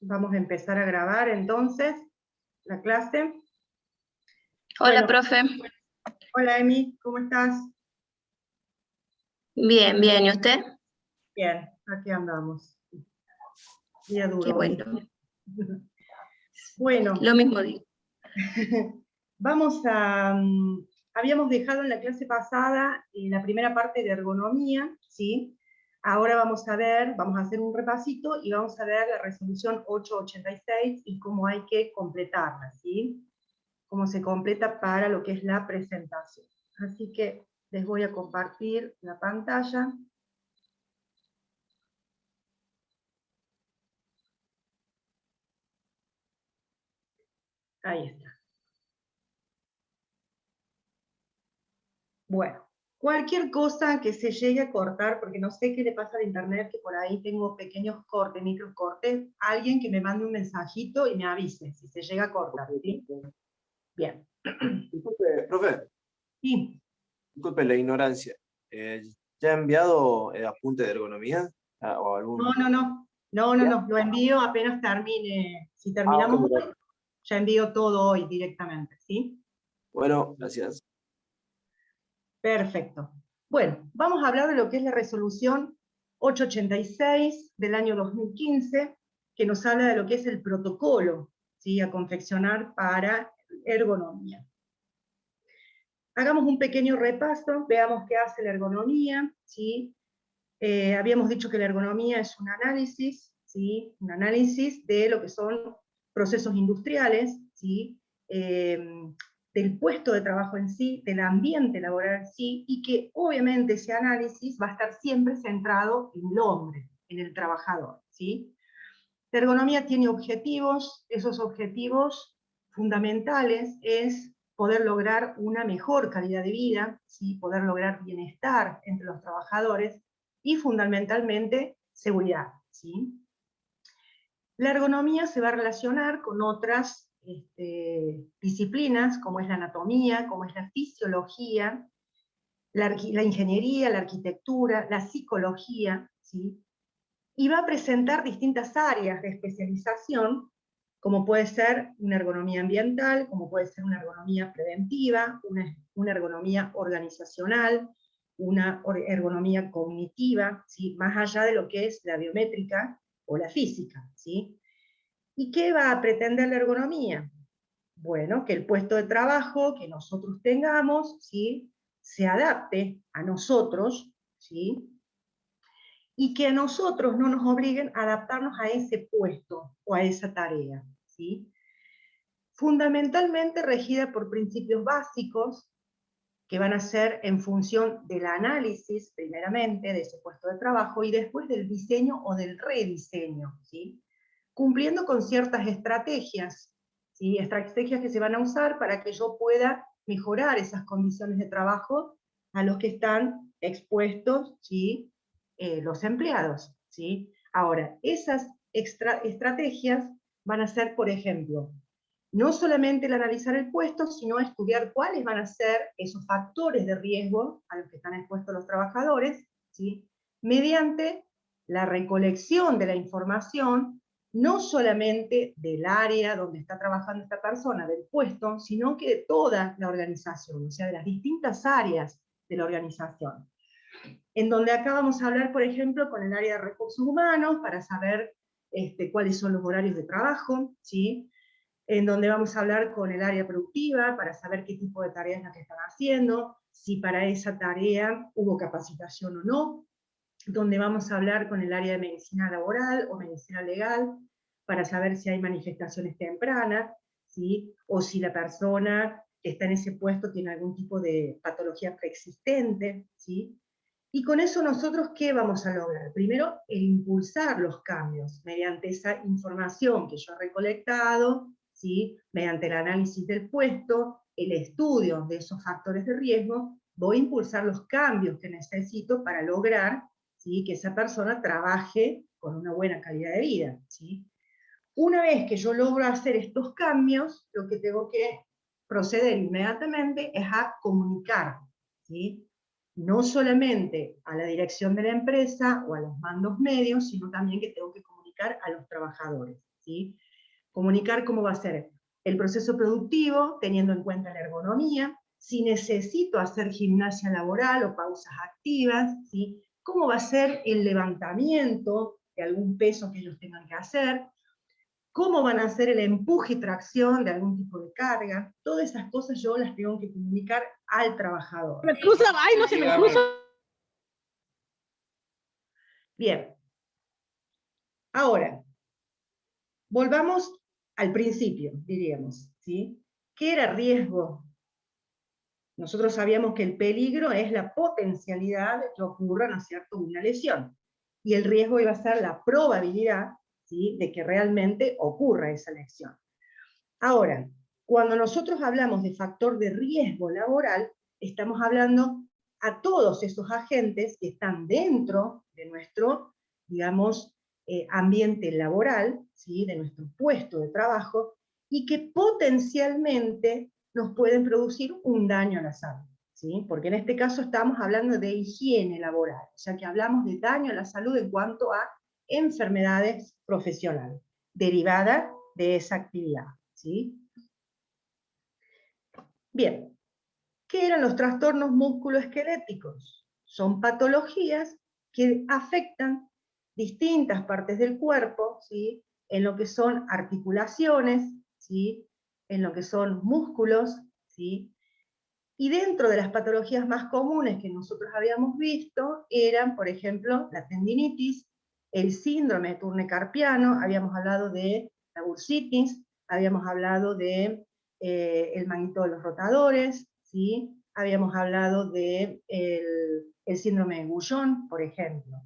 Vamos a empezar a grabar entonces la clase. Hola, Bueno, profe. hola Emi, ¿cómo estás? Bien, bien. ¿Y usted? Bien, aquí andamos. Día Qué duro hoy. bueno. Bueno, Lo mismo digo. vamos a... habíamos dejado en la clase pasada la primera parte de ergonomía, ¿sí? Ahora vamos a hacer un repasito y vamos a ver la resolución 886 y cómo hay que completarla, ¿sí? Cómo se completa para lo que es la presentación. Así que les voy a compartir la pantalla. Ahí está. Bueno, cualquier cosa que se llegue a cortar, porque no sé qué le pasa al internet, que por ahí tengo pequeños cortes, microcortes, alguien que me mande un mensajito y me avise si se llega a cortar, ¿sí? Bien. Disculpe, profe, Sí. disculpe la ignorancia. ¿Ya ha enviado apunte de ergonomía? ¿O algún... No, lo envío apenas termine. Si terminamos ok. hoy, ya envío todo hoy directamente, ¿sí? Bueno, gracias. Perfecto. Bueno, vamos a hablar de lo que es la resolución 886 del año 2015, que nos habla de lo que es el protocolo, ¿sí?, a confeccionar para ergonomía. Hagamos un pequeño repaso, veamos qué hace la ergonomía, ¿sí? Habíamos dicho que la ergonomía es un análisis, ¿sí?, un análisis de lo que son procesos industriales, ¿sí?, del puesto de trabajo en sí, del ambiente laboral en sí, y que obviamente ese análisis va a estar siempre centrado en el hombre, en el trabajador, ¿sí? La ergonomía tiene objetivos, esos objetivos fundamentales es poder lograr una mejor calidad de vida, ¿sí?, poder lograr bienestar entre los trabajadores y fundamentalmente seguridad, ¿sí? La ergonomía se va a relacionar con otras disciplinas, como es la anatomía, como es la fisiología, la ingeniería, la arquitectura, la psicología, ¿sí? Y va a presentar distintas áreas de especialización, como puede ser una ergonomía ambiental, como puede ser una ergonomía preventiva, una ergonomía organizacional, una ergonomía cognitiva, ¿sí?, más allá de lo que es la biométrica o la física, ¿sí? ¿Y qué va a pretender la ergonomía? Bueno, que el puesto de trabajo que nosotros tengamos, ¿sí?, se adapte a nosotros, ¿sí?, y que a nosotros no nos obliguen a adaptarnos a ese puesto o a esa tarea, ¿sí? Fundamentalmente regida por principios básicos que van a ser en función del análisis, primeramente, de ese puesto de trabajo y después del diseño o del rediseño, ¿sí?, cumpliendo con ciertas estrategias, ¿sí?, estrategias que se van a usar para que yo pueda mejorar esas condiciones de trabajo a los que están expuestos, ¿sí?, los empleados, ¿sí? Ahora, esas estrategias van a ser, por ejemplo, no solamente el analizar el puesto, sino estudiar cuáles van a ser esos factores de riesgo a los que están expuestos los trabajadores, ¿sí?, mediante la recolección de la información, no solamente del área donde está trabajando esta persona, del puesto, sino que de toda la organización, o sea, de las distintas áreas de la organización. En donde acá vamos a hablar, por ejemplo, con el área de recursos humanos, para saber cuáles son los horarios de trabajo, ¿sí?, en donde vamos a hablar con el área productiva para saber qué tipo de tareas es la que están haciendo, si para esa tarea hubo capacitación o no, donde vamos a hablar con el área de medicina laboral o medicina legal para saber si hay manifestaciones tempranas, ¿sí?, o si la persona que está en ese puesto tiene algún tipo de patología preexistente, ¿sí? Y con eso nosotros, ¿qué vamos a lograr? Primero, el impulsar los cambios mediante esa información que yo he recolectado, ¿sí?, mediante el análisis del puesto, el estudio de esos factores de riesgo, voy a impulsar los cambios que necesito para lograr, ¿sí?, que esa persona trabaje con una buena calidad de vida, ¿sí? Una vez que yo logro hacer estos cambios, lo que tengo que proceder inmediatamente es a comunicar, ¿sí?, no solamente a la dirección de la empresa o a los mandos medios, sino también que tengo que comunicar a los trabajadores, ¿sí? Comunicar cómo va a ser el proceso productivo, teniendo en cuenta la ergonomía, si necesito hacer gimnasia laboral o pausas activas, ¿sí? Cómo va a ser el levantamiento de algún peso que ellos tengan que hacer, cómo van a hacer el empuje y tracción de algún tipo de carga. Todas esas cosas yo las tengo que comunicar al trabajador. Me cruza, ay, no se me cruza. Bien. Ahora, volvamos al principio, diríamos, ¿sí? ¿Qué era riesgo? Nosotros sabíamos que el peligro es la potencialidad de que ocurra, ¿no es cierto?, una lesión. Y el riesgo iba a ser la probabilidad, ¿sí?, de que realmente ocurra esa lesión. Ahora, cuando nosotros hablamos de factor de riesgo laboral, estamos hablando a todos esos agentes que están dentro de nuestro, digamos, ambiente laboral, ¿sí?, de nuestro puesto de trabajo, y que potencialmente nos pueden producir un daño a la salud, ¿sí? Porque en este caso estamos hablando de higiene laboral, o sea que hablamos de daño a la salud en cuanto a enfermedades profesionales, derivadas de esa actividad, ¿sí? Bien, ¿qué eran los trastornos musculoesqueléticos? Son patologías que afectan distintas partes del cuerpo, ¿sí?, en lo que son articulaciones, ¿sí?, en lo que son músculos, ¿sí?, y dentro de las patologías más comunes que nosotros habíamos visto eran, por ejemplo, la tendinitis, el síndrome de Turner-Carpiano, habíamos hablado de la bursitis, habíamos hablado de el manguito de los rotadores, ¿sí?, habíamos hablado de el síndrome de Guillain, por ejemplo.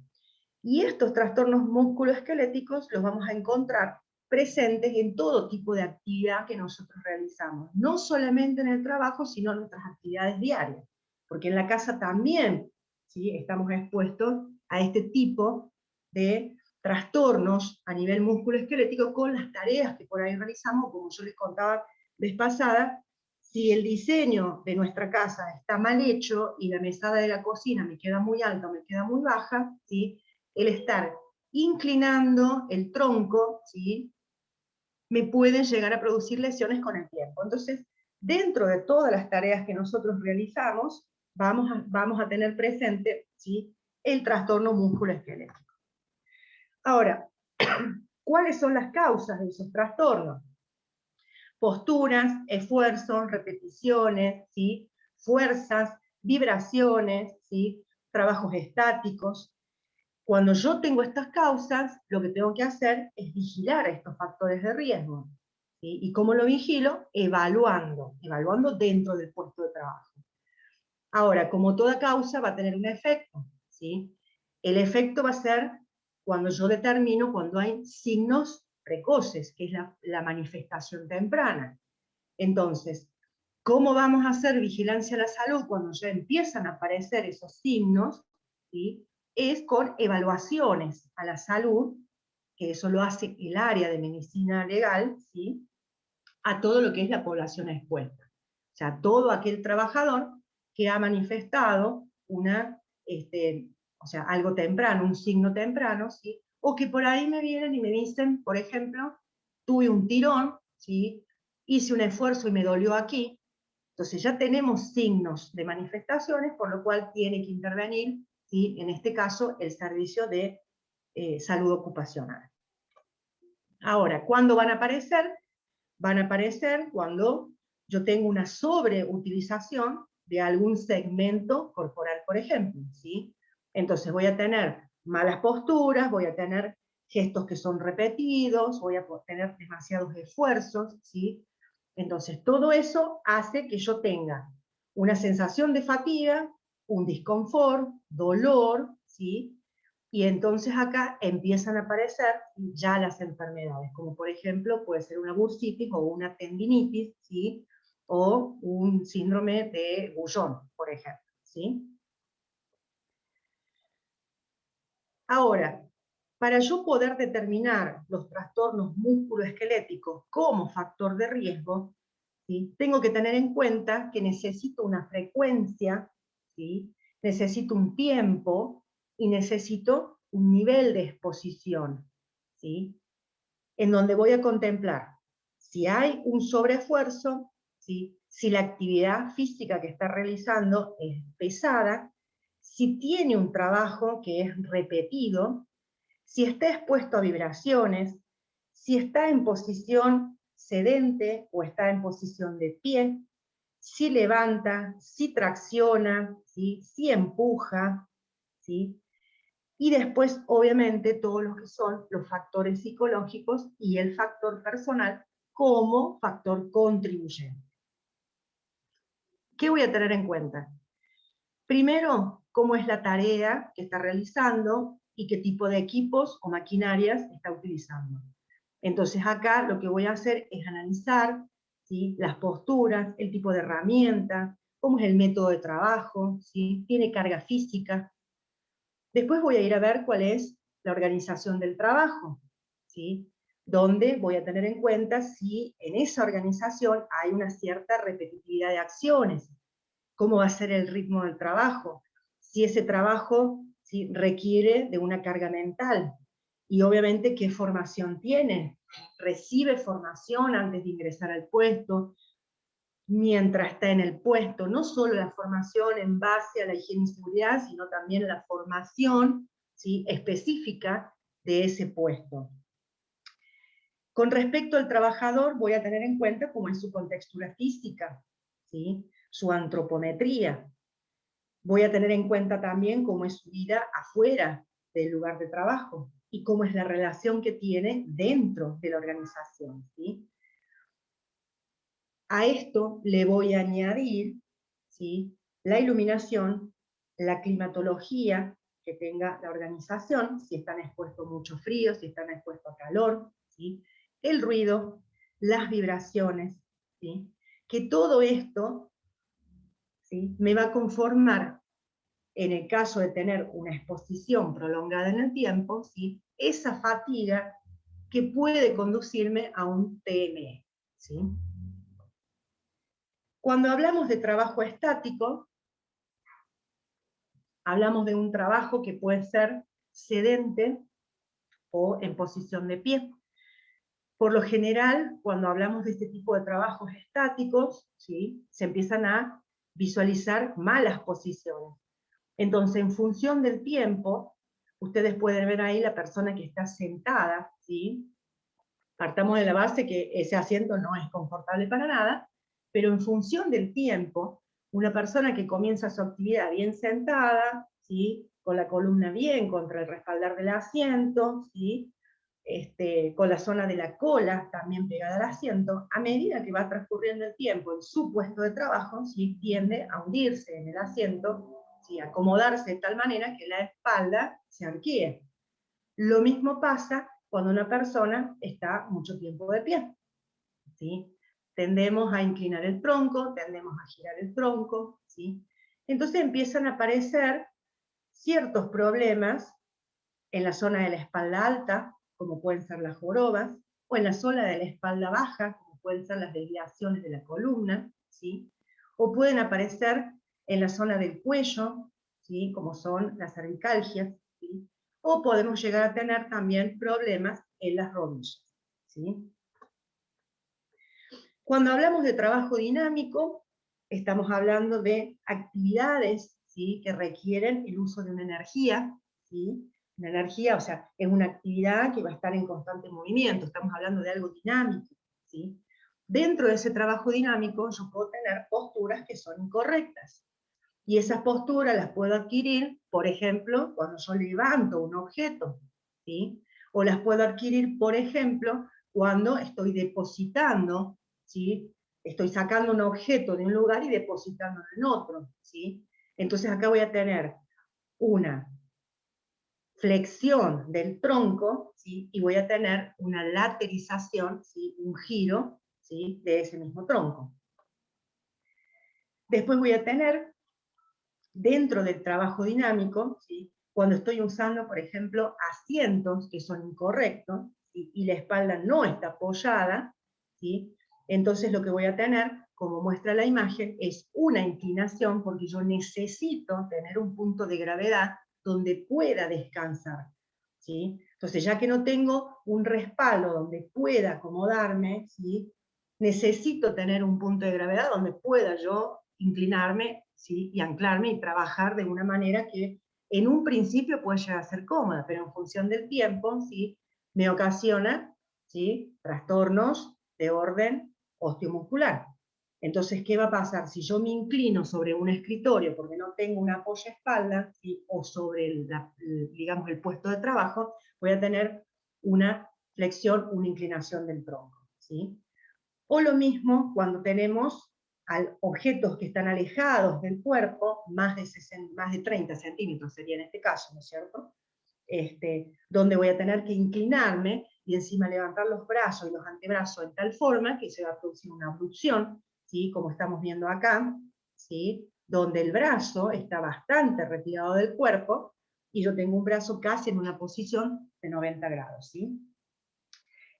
Y estos trastornos musculoesqueléticos los vamos a encontrar presentes en todo tipo de actividad que nosotros realizamos, no solamente en el trabajo, sino en nuestras actividades diarias, porque en la casa también, ¿sí?, estamos expuestos a este tipo de trastornos a nivel musculoesquelético con las tareas que por ahí realizamos, como yo les contaba vez pasada. Si el diseño de nuestra casa está mal hecho y la mesada de la cocina me queda muy alta o me queda muy baja, ¿sí?, el estar inclinando el tronco, ¿sí?, me pueden llegar a producir lesiones con el tiempo. Entonces, dentro de todas las tareas que nosotros realizamos, vamos a tener presente, ¿sí?, el trastorno musculoesquelético. Ahora, ¿cuáles son las causas de esos trastornos? Posturas, esfuerzos, repeticiones, ¿sí?, fuerzas, vibraciones, ¿sí?, trabajos estáticos. Cuando yo tengo estas causas, lo que tengo que hacer es vigilar a estos factores de riesgo, ¿sí? ¿Y cómo lo vigilo? Evaluando dentro del puesto de trabajo. Ahora, como toda causa va a tener un efecto, ¿sí? El efecto va a ser cuando yo determino cuando hay signos precoces, que es la manifestación temprana. Entonces, ¿cómo vamos a hacer vigilancia a la salud cuando ya empiezan a aparecer esos signos? ¿Sí? Es con evaluaciones a la salud, que eso lo hace el área de medicina legal, ¿sí?, a todo lo que es la población expuesta. O sea, todo aquel trabajador que ha manifestado o sea, algo temprano, un signo temprano, ¿sí?, o que por ahí me vienen y me dicen, por ejemplo, tuve un tirón, ¿sí?, hice un esfuerzo y me dolió aquí. Entonces ya tenemos signos de manifestaciones, por lo cual tiene que intervenir, ¿sí?, en este caso, el servicio de salud ocupacional. Ahora, ¿cuándo van a aparecer? Van a aparecer cuando yo tengo una sobreutilización de algún segmento corporal, por ejemplo, ¿sí? Entonces voy a tener malas posturas, voy a tener gestos que son repetidos, voy a tener demasiados esfuerzos, ¿sí? Entonces todo eso hace que yo tenga una sensación de fatiga, un disconfort, dolor, ¿sí? Y entonces acá empiezan a aparecer ya las enfermedades, como por ejemplo puede ser una bursitis o una tendinitis, ¿sí?, o un síndrome de Guillain, por ejemplo, ¿sí? Ahora, para yo poder determinar los trastornos musculoesqueléticos como factor de riesgo, ¿sí?, tengo que tener en cuenta que necesito una frecuencia, ¿sí?, necesito un tiempo y necesito un nivel de exposición, ¿sí? en donde voy a contemplar si hay un sobreesfuerzo, ¿sí? Si la actividad física que está realizando es pesada, si tiene un trabajo que es repetido, si está expuesto a vibraciones, si está en posición sedente o está en posición de pie, si levanta, si tracciona, ¿sí? Si empuja, ¿sí? Y después, obviamente, todos los que son los factores psicológicos y el factor personal como factor contribuyente. ¿Qué voy a tener en cuenta? Primero, cómo es la tarea que está realizando y qué tipo de equipos o maquinarias está utilizando. Entonces acá lo que voy a hacer es analizar, ¿sí? Las posturas, el tipo de herramienta, cómo es el método de trabajo, ¿sí? Tiene carga física. Después voy a ir a ver cuál es la organización del trabajo, ¿sí? Donde voy a tener en cuenta si en esa organización hay una cierta repetitividad de acciones, cómo va a ser el ritmo del trabajo, si ese trabajo, ¿sí? Requiere de una carga mental, y obviamente qué formación tiene, recibe formación antes de ingresar al puesto, mientras está en el puesto, no solo la formación en base a la higiene y seguridad, sino también la formación, ¿sí? Específica de ese puesto. Con respecto al trabajador, voy a tener en cuenta cómo es su contextura física, ¿sí? Su antropometría. Voy a tener en cuenta también cómo es su vida afuera del lugar de trabajo y cómo es la relación que tiene dentro de la organización, ¿sí? A esto le voy a añadir, ¿sí? La iluminación, la climatología que tenga la organización, si están expuestos a mucho frío, si están expuestos a calor, ¿sí? El ruido, las vibraciones, ¿sí? Que todo esto, ¿sí? Me va a conformar, en el caso de tener una exposición prolongada en el tiempo, ¿sí? Esa fatiga que puede conducirme a un TME, ¿sí? Cuando hablamos de trabajo estático, hablamos de un trabajo que puede ser sedente o en posición de pie. Por lo general, cuando hablamos de este tipo de trabajos estáticos, ¿sí? Se empiezan a visualizar malas posiciones. Entonces, en función del tiempo, ustedes pueden ver ahí la persona que está sentada, ¿sí? Partamos de la base que ese asiento no es confortable para nada, pero en función del tiempo, una persona que comienza su actividad bien sentada, ¿sí? Con la columna bien contra el respaldar del asiento, ¿sí? Con la zona de la cola también pegada al asiento, a medida que va transcurriendo el tiempo en su puesto de trabajo, ¿sí? Tiende a hundirse en el asiento, ¿sí? A acomodarse de tal manera que la espalda se arquee. Lo mismo pasa cuando una persona está mucho tiempo de pie, ¿sí? Tendemos a inclinar el tronco, tendemos a girar el tronco, ¿sí? Entonces empiezan a aparecer ciertos problemas en la zona de la espalda alta, como pueden ser las jorobas, o en la zona de la espalda baja, como pueden ser las desviaciones de la columna, ¿sí? O pueden aparecer en la zona del cuello, ¿sí? Como son las cervicalgias, ¿sí? O podemos llegar a tener también problemas en las rodillas, ¿sí? Cuando hablamos de trabajo dinámico, estamos hablando de actividades, ¿sí? Que requieren el uso de una energía, ¿sí? Una energía, o sea, es una actividad que va a estar en constante movimiento, estamos hablando de algo dinámico, ¿sí? Dentro de ese trabajo dinámico yo puedo tener posturas que son incorrectas, y esas posturas las puedo adquirir, por ejemplo, cuando yo levanto un objeto, ¿sí? O las puedo adquirir, por ejemplo, cuando estoy depositando, ¿sí? Estoy sacando un objeto de un lugar y depositándolo en otro, ¿sí? Entonces acá voy a tener una flexión del tronco, ¿sí? Y voy a tener una laterización, ¿sí? Un giro, ¿sí? De ese mismo tronco. Después voy a tener, dentro del trabajo dinámico, ¿sí? Cuando estoy usando, por ejemplo, asientos que son incorrectos, ¿sí? Y la espalda no está apoyada, ¿sí? Entonces lo que voy a tener, como muestra la imagen, es una inclinación, porque yo necesito tener un punto de gravedad donde pueda descansar, ¿sí? Entonces, ya que no tengo un respaldo donde pueda acomodarme, ¿sí? Necesito tener un punto de gravedad donde pueda yo inclinarme, ¿sí? Y anclarme y trabajar de una manera que en un principio puede llegar a ser cómoda, pero en función del tiempo, ¿sí? Me ocasiona, ¿sí? Trastornos de orden osteomuscular. Entonces, ¿qué va a pasar? Si yo me inclino sobre un escritorio porque no tengo una apoyaespaldas, ¿sí? O sobre digamos, el puesto de trabajo, voy a tener una flexión, una inclinación del tronco, ¿sí? O lo mismo cuando tenemos objetos que están alejados del cuerpo, más de 30 centímetros sería en este caso, ¿no es cierto? Donde voy a tener que inclinarme y encima levantar los brazos y los antebrazos en tal forma que se va a producir una abducción, ¿sí? Como estamos viendo acá, ¿sí? Donde el brazo está bastante retirado del cuerpo y yo tengo un brazo casi en una posición de 90 grados, ¿sí?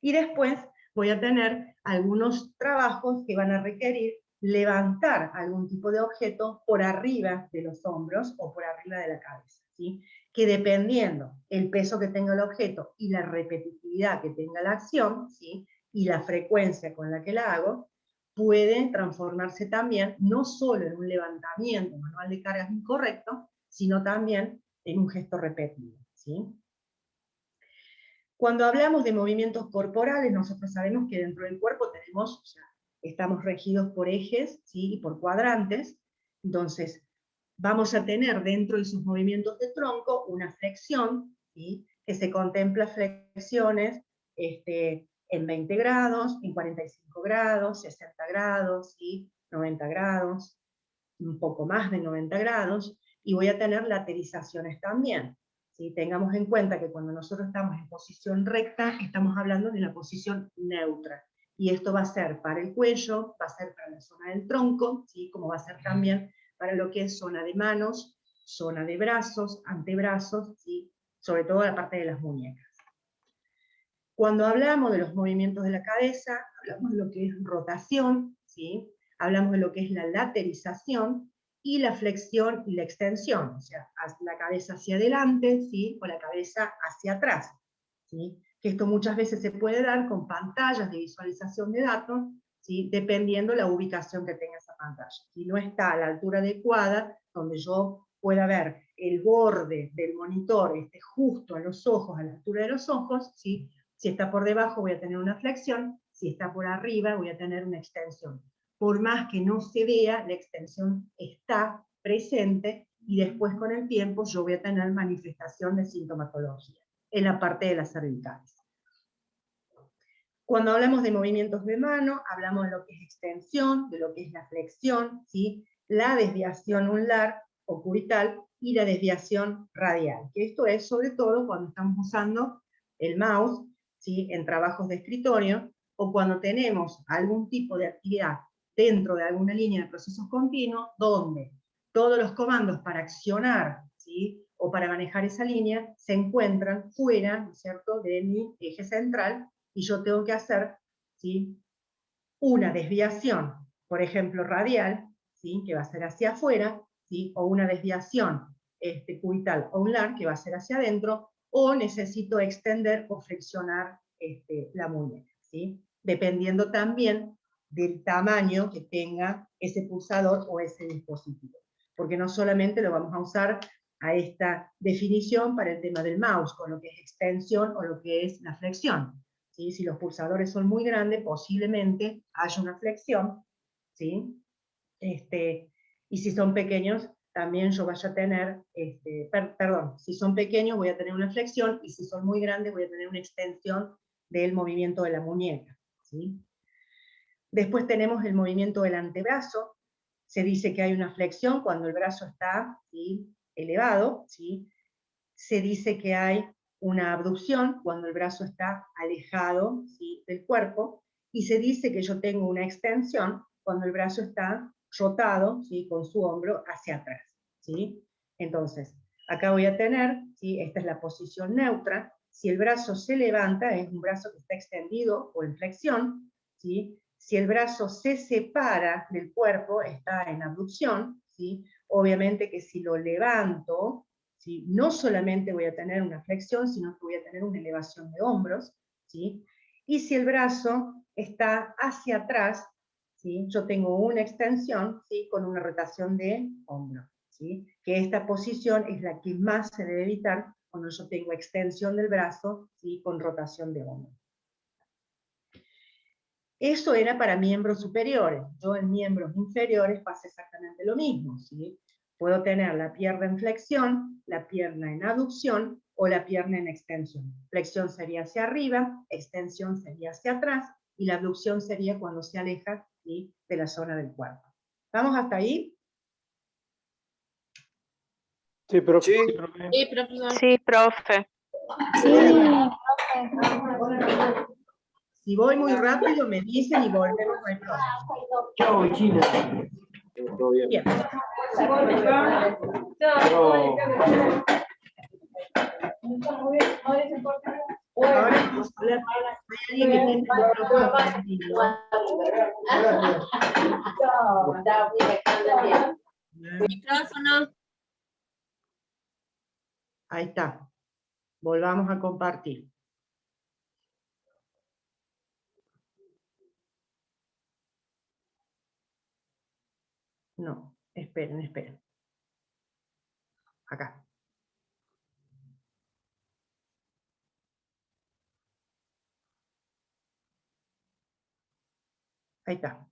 Y después voy a tener algunos trabajos que van a requerir levantar algún tipo de objeto por arriba de los hombros o por arriba de la cabeza, ¿sí? Que dependiendo el peso que tenga el objeto y la repetitividad que tenga la acción, ¿sí? Y la frecuencia con la que la hago, puede transformarse también no solo en un levantamiento manual de cargas incorrecto, sino también en un gesto repetido, ¿sí? Cuando hablamos de movimientos corporales, nosotros sabemos que dentro del cuerpo tenemos, o sea, estamos regidos por ejes, ¿sí? Y por cuadrantes. Entonces, vamos a tener dentro de sus movimientos de tronco una flexión, ¿sí? Que se contempla flexiones en 20 grados, en 45 grados, 60 grados, ¿sí? 90 grados, un poco más de 90 grados, y voy a tener laterizaciones también. ¿Sí? Tengamos en cuenta que cuando nosotros estamos en posición recta, estamos hablando de la posición neutra. Y esto va a ser para el cuello, va a ser para la zona del tronco, ¿sí? Como va a ser también para lo que es zona de manos, zona de brazos, antebrazos, ¿sí? Sobre todo la parte de las muñecas. Cuando hablamos de los movimientos de la cabeza, hablamos de lo que es rotación, ¿sí? Hablamos de lo que es la laterización y la flexión y la extensión, o sea, la cabeza hacia adelante, ¿sí? O la cabeza hacia atrás, ¿sí? Que esto muchas veces se puede dar con pantallas de visualización de datos, ¿sí? Dependiendo la ubicación que tenga esa pantalla. Si no está a la altura adecuada, donde yo pueda ver el borde del monitor justo a los ojos, a la altura de los ojos, ¿sí? Si está por debajo voy a tener una flexión, si está por arriba voy a tener una extensión. Por más que no se vea, la extensión está presente y después con el tiempo yo voy a tener manifestación de sintomatología en la parte de las cervicales. Cuando hablamos de movimientos de mano, hablamos de lo que es extensión, de lo que es la flexión, ¿sí? La desviación ular o cubital y la desviación radial. Que esto es sobre todo cuando estamos usando el mouse, ¿sí? En trabajos de escritorio, o cuando tenemos algún tipo de actividad dentro de alguna línea de procesos continuos, donde todos los comandos para accionar, ¿sí? O para manejar esa línea se encuentran fuera, ¿no es cierto?, de mi eje central, y yo tengo que hacer, ¿sí? Una desviación, por ejemplo, radial, ¿sí? Que va a ser hacia afuera, ¿sí? O una desviación cubital o ular, que va a ser hacia adentro, o necesito extender o flexionar la muñeca, ¿sí? Dependiendo también del tamaño que tenga ese pulsador o ese dispositivo. Porque no solamente lo vamos a usar a esta definición para el tema del mouse, con lo que es extensión o lo que es la flexión. ¿Sí? Si los pulsadores son muy grandes, posiblemente haya una flexión, ¿sí? Y si son pequeños, también yo vaya a tener, perdón, si son pequeños voy a tener una flexión, y si son muy grandes voy a tener una extensión del movimiento de la muñeca, ¿sí? Después tenemos el movimiento del antebrazo. Se dice que hay una flexión cuando el brazo está, ¿sí?, elevado, ¿sí? Se dice que hay una abducción cuando el brazo está alejado, ¿sí?, del cuerpo, y se dice que yo tengo una extensión cuando el brazo está rotado, ¿sí?, con su hombro hacia atrás, ¿sí? Entonces, acá voy a tener, ¿sí?, esta es la posición neutra. Si el brazo se levanta, es un brazo que está extendido o en flexión, ¿sí? Si el brazo se separa del cuerpo, está en abducción, ¿sí? Obviamente que si lo levanto, ¿sí? No solamente voy a tener una flexión, sino que voy a tener una elevación de hombros, ¿sí? Y si el brazo está hacia atrás, ¿sí? Yo tengo una extensión, ¿sí? Con una rotación de hombro, ¿sí? Que esta posición es la que más se debe evitar cuando yo tengo extensión del brazo, ¿sí? Con rotación de hombro. Eso era para miembros superiores. Yo en miembros inferiores pasa exactamente lo mismo, ¿sí? Puedo tener la pierna en flexión, la pierna en aducción o la pierna en extensión. Flexión sería hacia arriba, extensión sería hacia atrás y la abducción sería cuando se aleja, ¿sí? De la zona del cuerpo. ¿Vamos hasta ahí? Sí, profe. Sí. Sí, profe. Sí, profesor. Sí, profe. Si voy muy rápido me dicen y volvemos, no hay problema. Chao, China. Todo bien. Bien. Ahora vamos a hablar. ¿Hay alguien que tiene el micrófono prendido? Micrófono. Ahí está. Volvamos a compartir. No, esperen, esperen. Acá. Ahí está.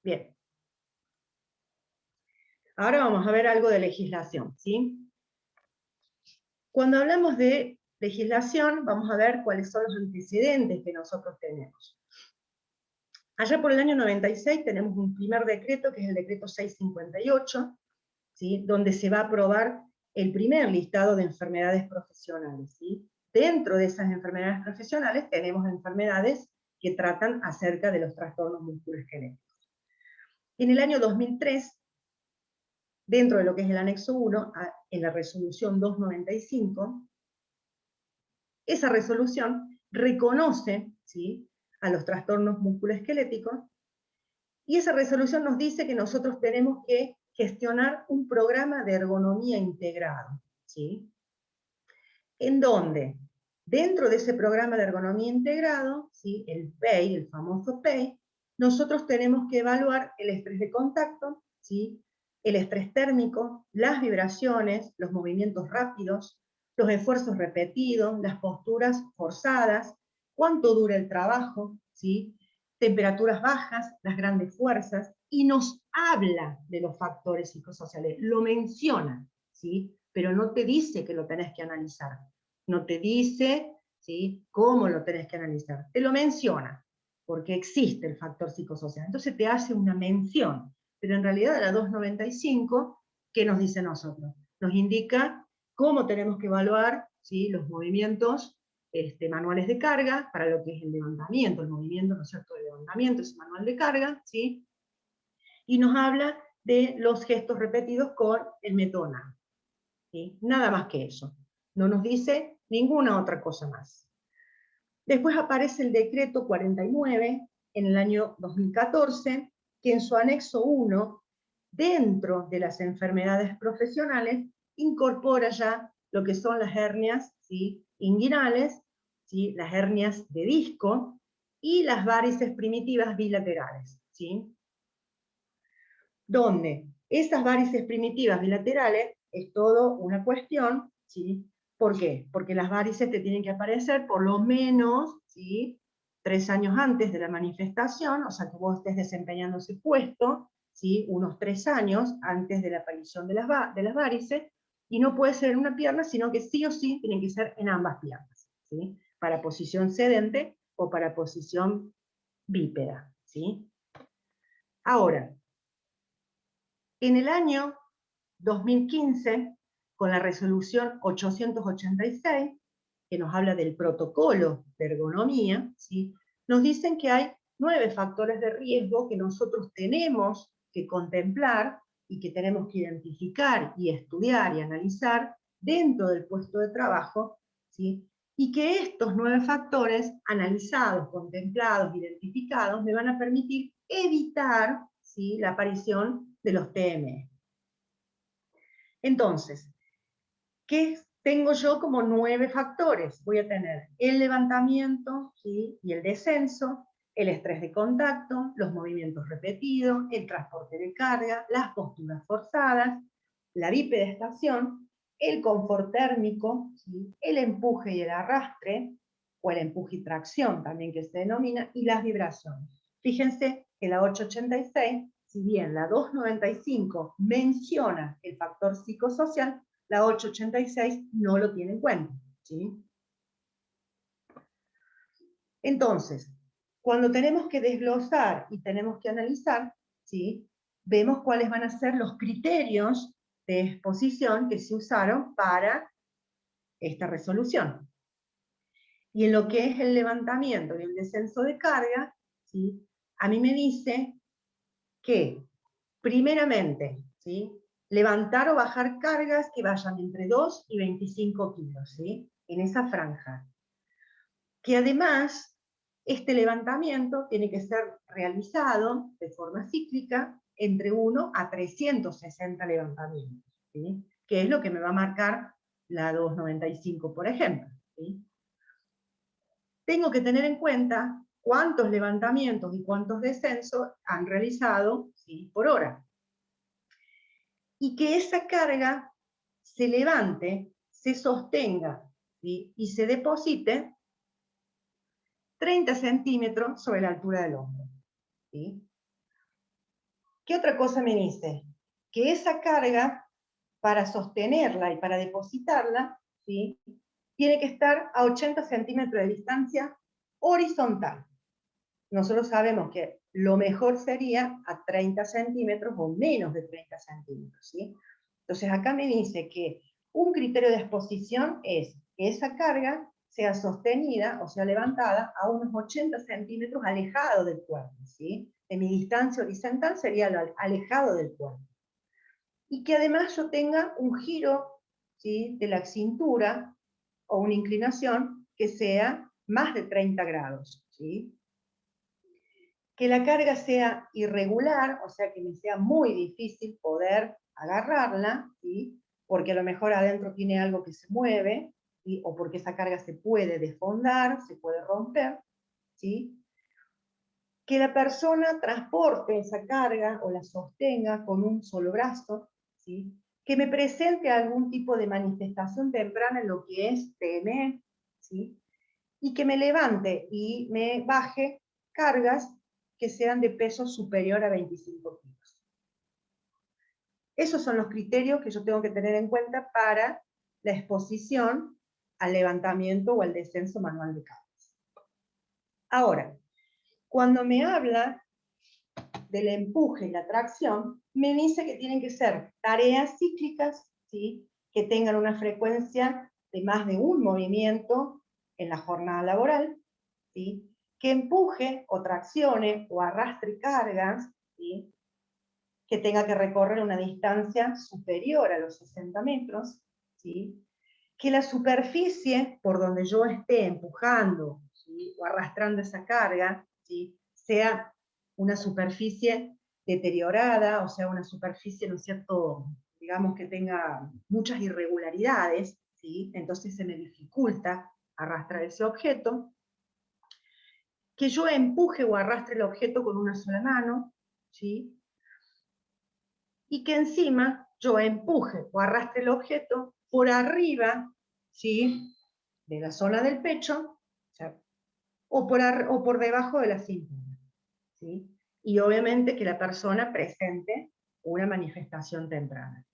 Bien. Ahora vamos a ver algo de legislación, ¿sí? Cuando hablamos de legislación, vamos a ver cuáles son los antecedentes que nosotros tenemos. Allá por el año 96 tenemos un primer decreto, que es el decreto 658, ¿sí? Donde se va a aprobar el primer listado de enfermedades profesionales, ¿sí? Dentro de esas enfermedades profesionales tenemos enfermedades que tratan acerca de los trastornos musculoesqueléticos. En el año 2003, dentro de lo que es el anexo 1, en la resolución 295, esa resolución reconoce, ¿sí? A los trastornos musculoesqueléticos, y esa resolución nos dice que nosotros tenemos que gestionar un programa de ergonomía integrado, ¿sí? En donde, dentro de ese programa de ergonomía integrado, ¿sí? El PEI, el famoso PEI, nosotros tenemos que evaluar el estrés de contacto, ¿sí? El estrés térmico, las vibraciones, los movimientos rápidos, los esfuerzos repetidos, las posturas forzadas, cuánto dura el trabajo, ¿sí? Temperaturas bajas, las grandes fuerzas, y nos habla de los factores psicosociales, lo menciona, ¿sí? Pero no te dice que lo tenés que analizar, no te dice, ¿sí? Cómo lo tenés que analizar, te lo menciona, porque existe el factor psicosocial, entonces te hace una mención, pero en realidad la 295, ¿qué nos dice nosotros? Nos indica cómo tenemos que evaluar, ¿sí? Los movimientos manuales de carga, para lo que es el levantamiento, el movimiento, ¿no es cierto?, de levantamiento, ese manual de carga, ¿sí? Y nos habla de los gestos repetidos con el método NAM, ¿sí? Nada más que eso. No nos dice ninguna otra cosa más. Después aparece el decreto 49, en el año 2014, que en su anexo 1, dentro de las enfermedades profesionales, incorpora ya lo que son las hernias, ¿sí? Inguinales, ¿sí? Las hernias de disco y las varices primitivas bilaterales, ¿sí? Donde esas varices primitivas bilaterales es todo una cuestión, ¿sí? ¿Por qué? Porque las varices te tienen que aparecer por lo menos, ¿sí? 3 años antes de la manifestación, o sea que vos estés desempeñando ese puesto, ¿sí? Unos 3 años antes de la aparición de las varices, y no puede ser en una pierna, sino que sí o sí tienen que ser en ambas piernas, ¿sí? Para posición sedente o para posición bípeda, ¿sí? Ahora, en el año 2015, con la resolución 886, que nos habla del protocolo de ergonomía, ¿sí? Nos dicen que hay 9 factores de riesgo que nosotros tenemos que contemplar y que tenemos que identificar y estudiar y analizar dentro del puesto de trabajo, ¿sí? Y que estos 9 factores analizados, contemplados, identificados, me van a permitir evitar, ¿sí? La aparición de los TME. Entonces, ¿Qué tengo yo como 9 factores? Voy a tener el levantamiento, ¿sí?, y el descenso, el estrés de contacto, los movimientos repetidos, el transporte de carga, las posturas forzadas, la bipedestación, el confort térmico, ¿sí?, el empuje y el arrastre, o el empuje y tracción también que se denomina, y las vibraciones. Fíjense que la 886, si bien la 295 menciona el factor psicosocial, la 886 no lo tiene en cuenta, ¿sí? Entonces, cuando tenemos que desglosar y tenemos que analizar, ¿sí?, vemos cuáles van a ser los criterios de exposición que se usaron para esta resolución. Y en lo que es el levantamiento y el descenso de carga, ¿sí?, a mí me dice que, primeramente, ¿sí?, levantar o bajar cargas que vayan entre 2 y 25 kilos, ¿sí?, en esa franja. Que además, este levantamiento tiene que ser realizado de forma cíclica entre 1 a 360 levantamientos, ¿sí?, que es lo que me va a marcar la 295, por ejemplo, ¿sí? Tengo que tener en cuenta cuántos levantamientos y cuántos descensos han realizado, ¿sí?, por hora. Y que esa carga se levante, se sostenga, ¿sí?, y se deposite 30 centímetros sobre la altura del hombro, ¿sí? ¿Qué otra cosa me dice? Que esa carga, para sostenerla y para depositarla, ¿sí?, tiene que estar a 80 centímetros de distancia horizontal. Nosotros sabemos que lo mejor sería a 30 centímetros o menos de 30 centímetros, ¿sí? Entonces acá me dice que un criterio de exposición es que esa carga sea sostenida, o sea levantada, a unos 80 centímetros alejado del cuerpo, ¿sí? De mi distancia horizontal sería lo alejado del cuerpo. Y que además yo tenga un giro, ¿sí?, de la cintura, o una inclinación que sea más de 30 grados, ¿sí? Que la carga sea irregular, o sea que me sea muy difícil poder agarrarla, ¿sí?, porque a lo mejor adentro tiene algo que se mueve, ¿sí?, o porque esa carga se puede desfondar, se puede romper, ¿sí? Que la persona transporte esa carga o la sostenga con un solo brazo, ¿sí? Que me presente algún tipo de manifestación temprana en lo que es TME, ¿sí?, y que me levante y me baje cargas que sean de peso superior a 25 kilos. Esos son los criterios que yo tengo que tener en cuenta para la exposición al levantamiento o al descenso manual de cargas. Ahora, cuando me habla del empuje y la tracción, me dice que tienen que ser tareas cíclicas, ¿sí?, que tengan una frecuencia de más de un movimiento en la jornada laboral, ¿sí?, que empuje o traccione o arrastre cargas, ¿sí?, que tenga que recorrer una distancia superior a los 60 metros, ¿sí?, que la superficie por donde yo esté empujando, ¿sí?, o arrastrando esa carga, ¿sí?, sea una superficie deteriorada, o sea, una superficie, ¿no es cierto?, digamos que tenga muchas irregularidades, ¿sí?, entonces se me dificulta arrastrar ese objeto. Que yo empuje o arrastre el objeto con una sola mano, ¿sí?, y que encima yo empuje o arrastre el objeto por arriba, ¿sí?, de la zona del pecho, o por debajo de la cintura, ¿sí? Y obviamente que la persona presente una manifestación temprana.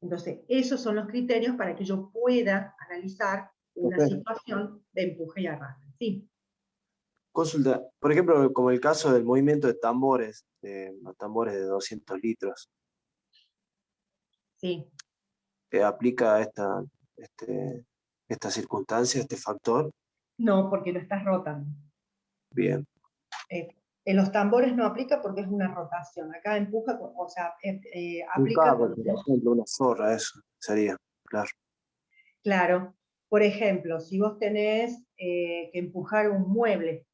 Entonces, esos son los criterios para que yo pueda analizar una situación de empuje y arrastre, ¿sí? Consulta, por ejemplo, como el caso del movimiento de tambores, los tambores de 200 litros, Sí. ¿aplica esta circunstancia, este factor? No, porque lo estás rotando. Bien. En los tambores no aplica porque es una rotación. Acá empuja, o sea, Un aplica cable, cuando... por ejemplo, una zorra, eso sería, claro. Claro. Por ejemplo, si vos tenés que empujar un mueble,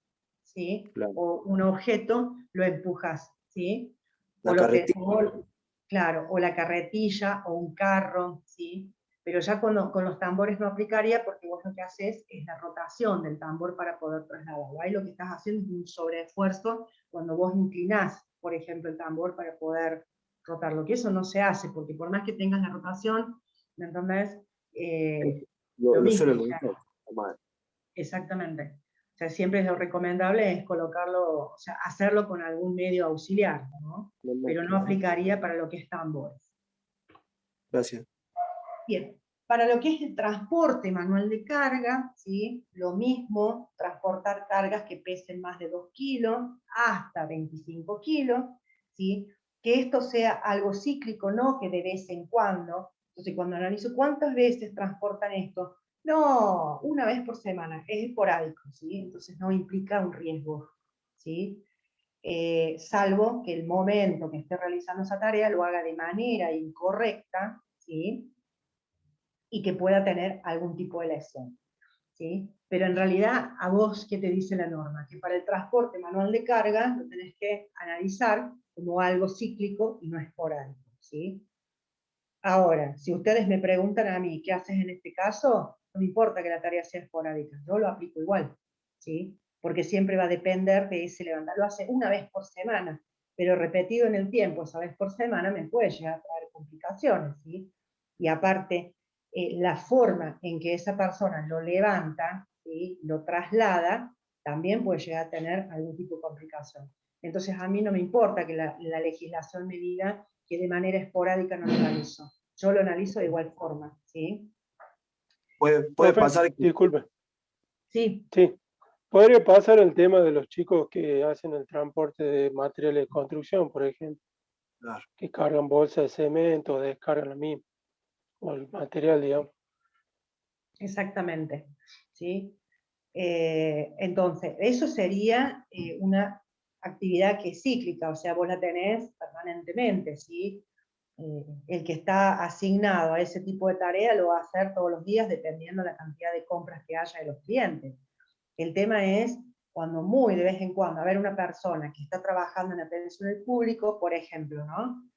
¿sí?, Claro. o un objeto, lo empujas, ¿sí? La carretilla. Claro, o la carretilla, o un carro, ¿sí? Pero ya con los tambores no aplicaría, porque vos lo que haces es la rotación del tambor para poder trasladarlo. Ahí lo que estás haciendo es un sobreesfuerzo cuando vos inclinás, por ejemplo, el tambor para poder rotarlo, que eso no se hace, porque por más que tengas la rotación, ¿me entendés? Lo Lo mismo, suelo o sea, limitar. Mal. exactamente. O sea, siempre lo recomendable es colocarlo, o sea, hacerlo con algún medio auxiliar, ¿no? Pero no aplicaría para lo que es tambores. Gracias. Bien, para lo que es el transporte manual de carga, ¿sí? Lo mismo, transportar cargas que pesen más de 2 kilos, hasta 25 kilos, ¿sí? Que esto sea algo cíclico, no que de vez en cuando. Entonces, cuando analizo cuántas veces transportan esto, no, una vez por semana, es esporádico, ¿sí? Entonces no implica un riesgo, ¿sí? Salvo que el momento que esté realizando esa tarea lo haga de manera incorrecta, ¿sí? Y que pueda tener algún tipo de lesión, ¿sí? Pero en realidad, ¿a vos qué te dice la norma? Que para el transporte manual de carga lo tenés que analizar como algo cíclico y no esporádico, ¿sí? Ahora, si ustedes me preguntan a mí, ¿qué haces en este caso? No me importa que la tarea sea esporádica, yo lo aplico igual, ¿sí? Porque siempre va a depender de ese levantar. Lo hace una vez por semana, pero repetido en el tiempo, esa vez por semana, me puede llegar a traer complicaciones, ¿sí? Y aparte, la forma en que esa persona lo levanta, ¿sí? Lo traslada, también puede llegar a tener algún tipo de complicación. Entonces a mí no me importa que la legislación me diga que de manera esporádica no lo analizo. Yo lo analizo de igual forma, ¿sí? Puede Profe, pasar que... disculpe. Sí, Sí. Podría pasar el tema de los chicos que hacen el transporte de materiales de construcción, por ejemplo, Claro. que cargan bolsas de cemento, descargan la misma, o el material, digamos. exactamente, ¿sí? Entonces, eso sería una actividad que es cíclica, o sea, vos la tenés permanentemente, ¿sí? El que está asignado a ese tipo de tarea lo va a hacer todos los días dependiendo de la cantidad de compras que haya de los clientes. El tema es cuando muy de vez en cuando, a ver, una persona que está trabajando en atención al público, por ejemplo, ¿no?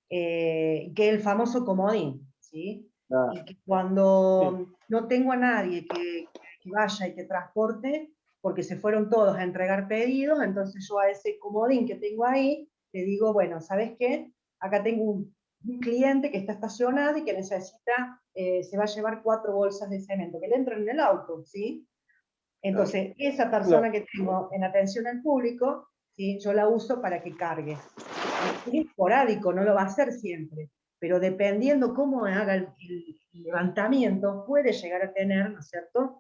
Que el famoso comodín, ¿sí? Claro. Y que Sí. cuando no tengo a nadie que vaya y que transporte, porque se fueron todos a entregar pedidos, entonces yo a ese comodín que tengo ahí, le digo, bueno, ¿sabes qué? Acá tengo un cliente que está estacionado y que necesita, se va a llevar 4 bolsas de cemento, que le entran en el auto, ¿sí? Entonces, esa Claro. persona que tengo en atención al público, ¿sí? Yo la uso para que cargue. Es esporádico, no lo va a hacer siempre, pero dependiendo cómo haga el levantamiento, puede llegar a tener, ¿no es cierto?,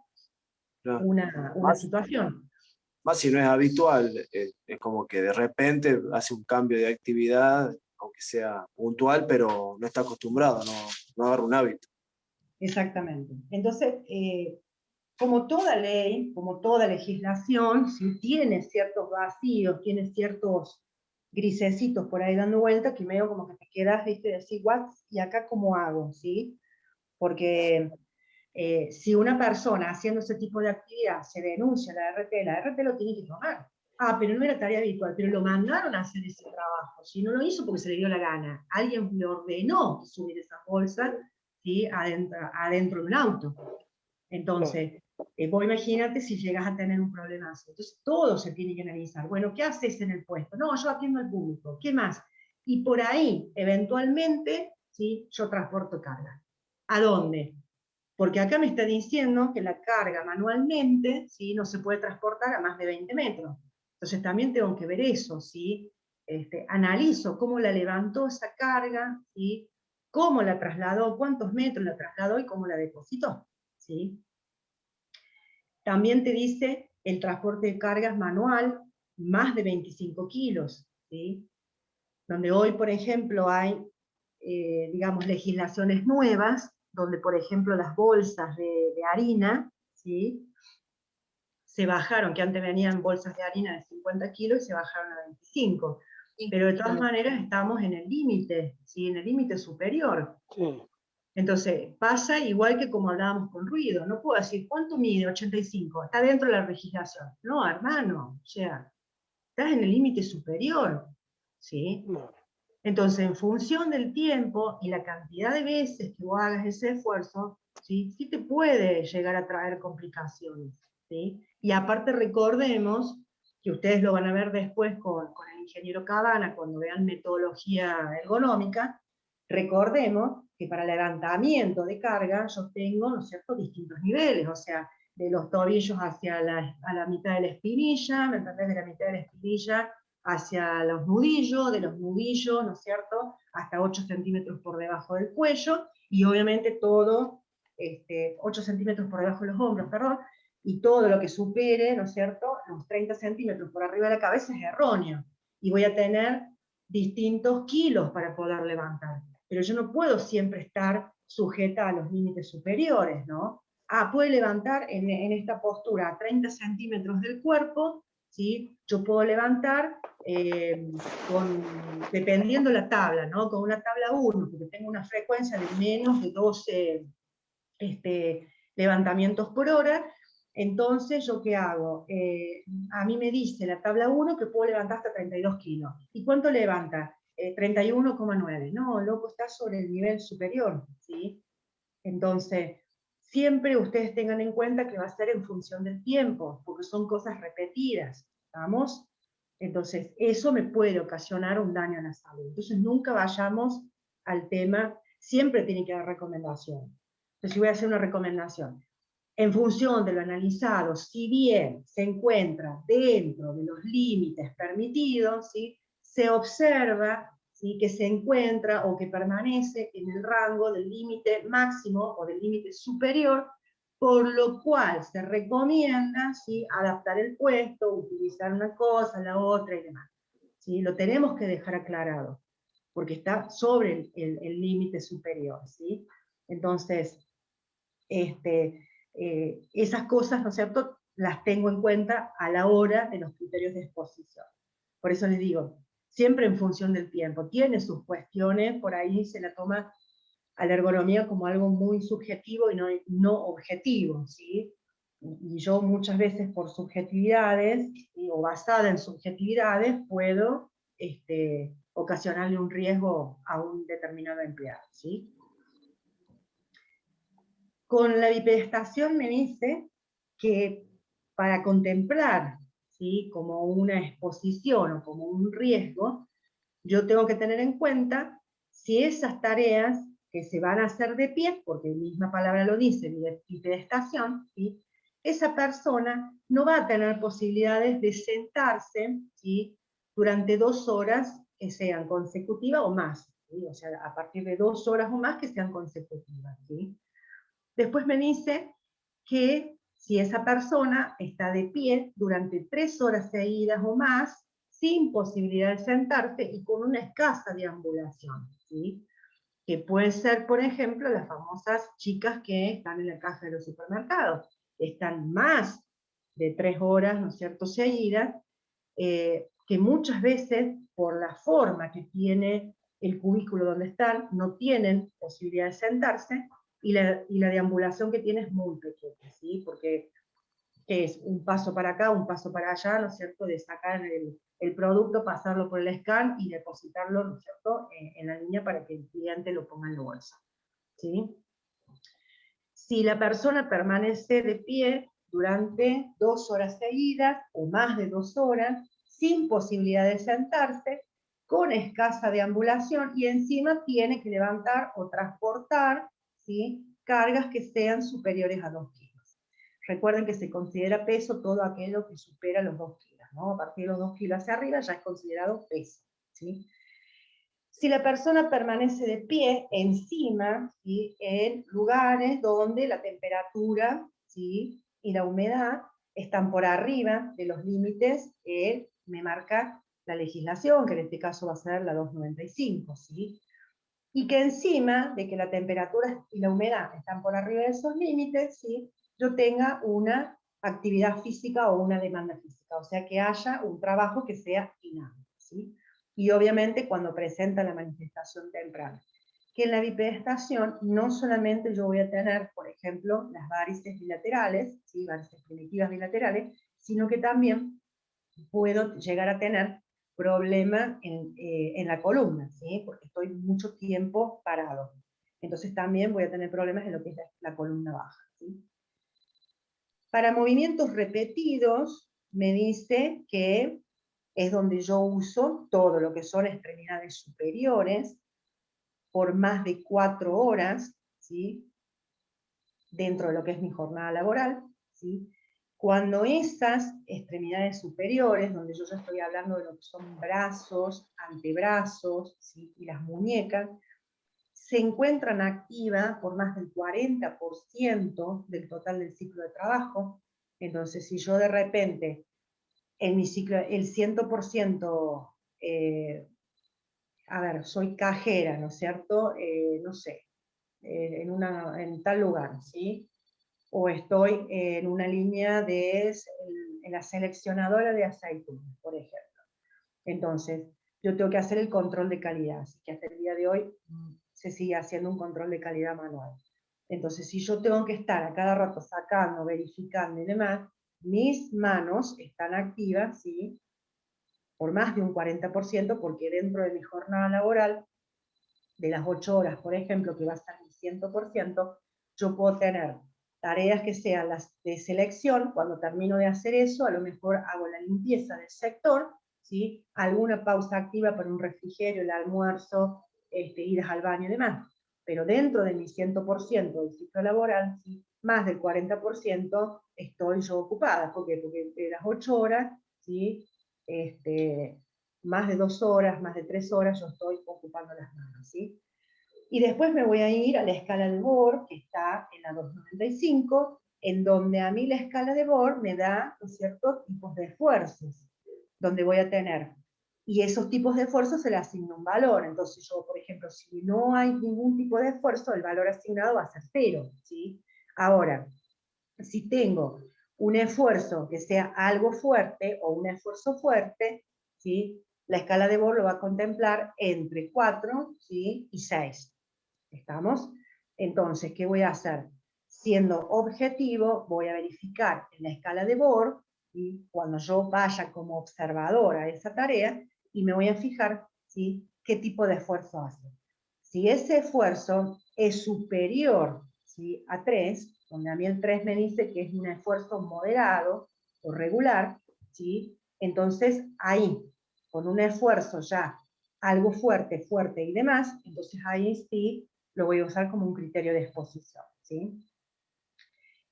Claro. una situación. Más si no es habitual, es como que de repente hace un cambio de actividad, aunque sea puntual, pero no está acostumbrado, no agarra un hábito. Exactamente. Entonces, como toda ley, como toda legislación, si tiene ciertos vacíos, tiene ciertos grisecitos por ahí dando vuelta, que medio como que te quedas, viste, de decir, what, ¿y acá cómo hago? ¿Sí? Porque si una persona haciendo ese tipo de actividad se denuncia a la RT lo tiene que tomar. Ah, pero no era tarea habitual, pero lo mandaron a hacer ese trabajo, si no lo hizo porque se le dio la gana. Alguien le ordenó subir esas bolsas, ¿sí? adentro de un auto. Entonces, vos imagínate si llegas a tener un problema así. Entonces, todo se tiene que analizar. Bueno, ¿qué haces en el puesto? No, yo atiendo al público. ¿Qué más? Y por ahí, eventualmente, ¿sí? Yo transporto carga. ¿A dónde? Porque acá me está diciendo que la carga manualmente, ¿sí? No se puede transportar a más de 20 metros. Entonces también tengo que ver eso, ¿sí? Analizo cómo la levantó esa carga, ¿sí? Cómo la trasladó, cuántos metros la trasladó y cómo la depositó, ¿sí? También te dice el transporte de cargas manual, más de 25 kilos, ¿sí? Donde hoy, por ejemplo, hay, digamos, legislaciones nuevas, donde, por ejemplo, las bolsas de harina, ¿sí? Se bajaron, que antes venían bolsas de harina de 50 kilos y se bajaron a 25. Pero de todas maneras estamos en el límite, ¿sí? En el límite superior. Sí. Entonces, pasa igual que como hablábamos con ruido. No puedo decir, ¿cuánto mide 85? Está dentro de la legislación. No, hermano, o sea, estás en el límite superior, ¿sí? No. Entonces, en función del tiempo y la cantidad de veces que vos hagas ese esfuerzo, ¿sí? Sí te puede llegar a traer complicaciones, ¿sí? Y aparte recordemos, que ustedes lo van a ver después con el ingeniero Cabana, cuando vean metodología ergonómica, recordemos que para el levantamiento de carga yo tengo, ¿no es cierto?, distintos niveles, o sea, de los tobillos hacia a la mitad de la espinilla, ¿me entendés? De la mitad de la espinilla hacia los nudillos, de los nudillos, ¿no es cierto?, hasta 8 centímetros por debajo del cuello, y obviamente todo, 8 centímetros por debajo de los hombros, perdón, y todo lo que supere, ¿no es cierto?, los 30 centímetros por arriba de la cabeza es erróneo, y voy a tener distintos kilos para poder levantar, pero yo no puedo siempre estar sujeta a los límites superiores, ¿no? Puede levantar en esta postura a 30 centímetros del cuerpo, ¿sí? Yo puedo levantar dependiendo la tabla, ¿no? Con una tabla 1, porque tengo una frecuencia de menos de 12 levantamientos por hora. Entonces, ¿yo qué hago? A mí me dice la tabla 1 que puedo levantar hasta 32 kilos. ¿Y cuánto levanta? 31,9. No, loco, está sobre el nivel superior, ¿sí? Entonces, siempre ustedes tengan en cuenta que va a ser en función del tiempo, porque son cosas repetidas, ¿vamos? Entonces, eso me puede ocasionar un daño a la salud. Entonces, nunca vayamos al tema, siempre tiene que haber recomendación. Entonces, voy a hacer una recomendación. En función de lo analizado, si bien se encuentra dentro de los límites permitidos, ¿sí?, se observa, ¿sí?, que se encuentra o que permanece en el rango del límite máximo o del límite superior, por lo cual se recomienda, ¿sí?, adaptar el puesto, utilizar una cosa, la otra y demás. ¿Sí? Lo tenemos que dejar aclarado, porque está sobre el límite superior, ¿sí? Entonces, esas cosas, ¿no es cierto?, las tengo en cuenta a la hora de los criterios de exposición. Por eso les digo, siempre en función del tiempo. Tiene sus cuestiones, por ahí se la toma a la ergonomía como algo muy subjetivo y no objetivo, ¿sí? Y yo muchas veces por subjetividades, ¿sí?, o basada en subjetividades, puedo ocasionarle un riesgo a un determinado empleado, ¿sí? Con la bipedestación me dice que para contemplar, ¿sí?, como una exposición o como un riesgo, yo tengo que tener en cuenta si esas tareas que se van a hacer de pie, porque la misma palabra lo dice, bipedestación, ¿sí?, esa persona no va a tener posibilidades de sentarse, ¿sí?, durante 2 horas que sean consecutivas o más, ¿sí?, o sea, a partir de 2 horas o más que sean consecutivas, ¿sí? Después me dice que si esa persona está de pie durante 3 horas seguidas o más, sin posibilidad de sentarse y con una escasa deambulación, ¿sí? Que puede ser, por ejemplo, las famosas chicas que están en la caja de los supermercados, están más de 3 horas, ¿no es cierto?, seguidas, que muchas veces, por la forma que tiene el cubículo donde están, no tienen posibilidad de sentarse, y la deambulación que tiene es muy pequeña, ¿sí? Porque es un paso para acá, un paso para allá, ¿no es cierto?, de sacar el producto, pasarlo por el scan y depositarlo, ¿no es cierto?, en la línea para que el cliente lo ponga en la bolsa, ¿sí? Si la persona permanece de pie durante 2 horas seguidas, o más de 2 horas, sin posibilidad de sentarse, con escasa deambulación, y encima tiene que levantar o transportar, ¿sí?, cargas que sean superiores a 2 kilos. Recuerden que se considera peso todo aquello que supera los 2 kilos, ¿no? A partir de los 2 kilos hacia arriba ya es considerado peso, ¿sí? Si la persona permanece de pie encima, ¿sí?, en lugares donde la temperatura, ¿sí?, y la humedad están por arriba de los límites que me marca la legislación, que en este caso va a ser la 295, ¿sí? Y que encima de que la temperatura y la humedad están por arriba de esos límites, ¿sí?, yo tenga una actividad física o una demanda física, o sea, que haya un trabajo que sea dinámico, ¿sí? Y obviamente cuando presenta la manifestación temprana. Que en la bipedestación no solamente yo voy a tener, por ejemplo, las varices bilaterales, ¿sí?, varices primitivas bilaterales, sino que también puedo llegar a tener problema en la columna, ¿sí? Porque estoy mucho tiempo parado. Entonces también voy a tener problemas en lo que es la columna baja, ¿sí? Para movimientos repetidos, me dice que es donde yo uso todo lo que son extremidades superiores por más de 4 horas, ¿sí? Dentro de lo que es mi jornada laboral, ¿sí? Cuando esas extremidades superiores, donde yo ya estoy hablando de lo que son brazos, antebrazos, ¿sí? Y las muñecas, se encuentran activas por más del 40% del total del ciclo de trabajo. Entonces, si yo de repente, en mi ciclo, el 100%, a ver, soy cajera, ¿no es cierto? No sé, en tal lugar, ¿sí? O estoy en una línea en la seleccionadora de aceitunas, por ejemplo. Entonces, yo tengo que hacer el control de calidad, así que hasta el día de hoy se sigue haciendo un control de calidad manual. Entonces, si yo tengo que estar a cada rato sacando, verificando y demás, mis manos están activas, ¿sí? Por más de un 40%, porque dentro de mi jornada laboral, de las 8 horas, por ejemplo, que va a estar el 100%, yo puedo tener tareas que sean las de selección. Cuando termino de hacer eso, a lo mejor hago la limpieza del sector, ¿sí? Alguna pausa activa para un refrigerio, el almuerzo, idas al baño y demás. Pero dentro de mi 100% del ciclo laboral, ¿sí? Más del 40% estoy yo ocupada. ¿Por qué? Porque de las 8 horas, ¿sí? Más de 2 horas, más de 3 horas, yo estoy ocupando las manos, ¿sí? Y después me voy a ir a la escala de Bohr, que está en la 295, en donde a mí la escala de Bohr me da, ¿no es cierto?, tipos de esfuerzos, donde voy a tener, y esos tipos de esfuerzos se le asigna un valor. Entonces yo, por ejemplo, si no hay ningún tipo de esfuerzo, el valor asignado va a ser 0, ¿sí? Ahora, si tengo un esfuerzo que sea algo fuerte o un esfuerzo fuerte, ¿sí? La escala de Bohr lo va a contemplar entre 4, ¿sí? Y 6. ¿Estamos? Entonces, ¿qué voy a hacer? Siendo objetivo, voy a verificar en la escala de Bohr, ¿sí? Cuando yo vaya como observador a esa tarea, y me voy a fijar, ¿sí? qué tipo de esfuerzo hace. Si ese esfuerzo es superior, ¿sí? a 3, donde a mí el 3 me dice que es un esfuerzo moderado o regular, ¿sí? Entonces ahí, con un esfuerzo ya algo fuerte y demás, entonces ahí sí lo voy a usar como un criterio de exposición, ¿sí?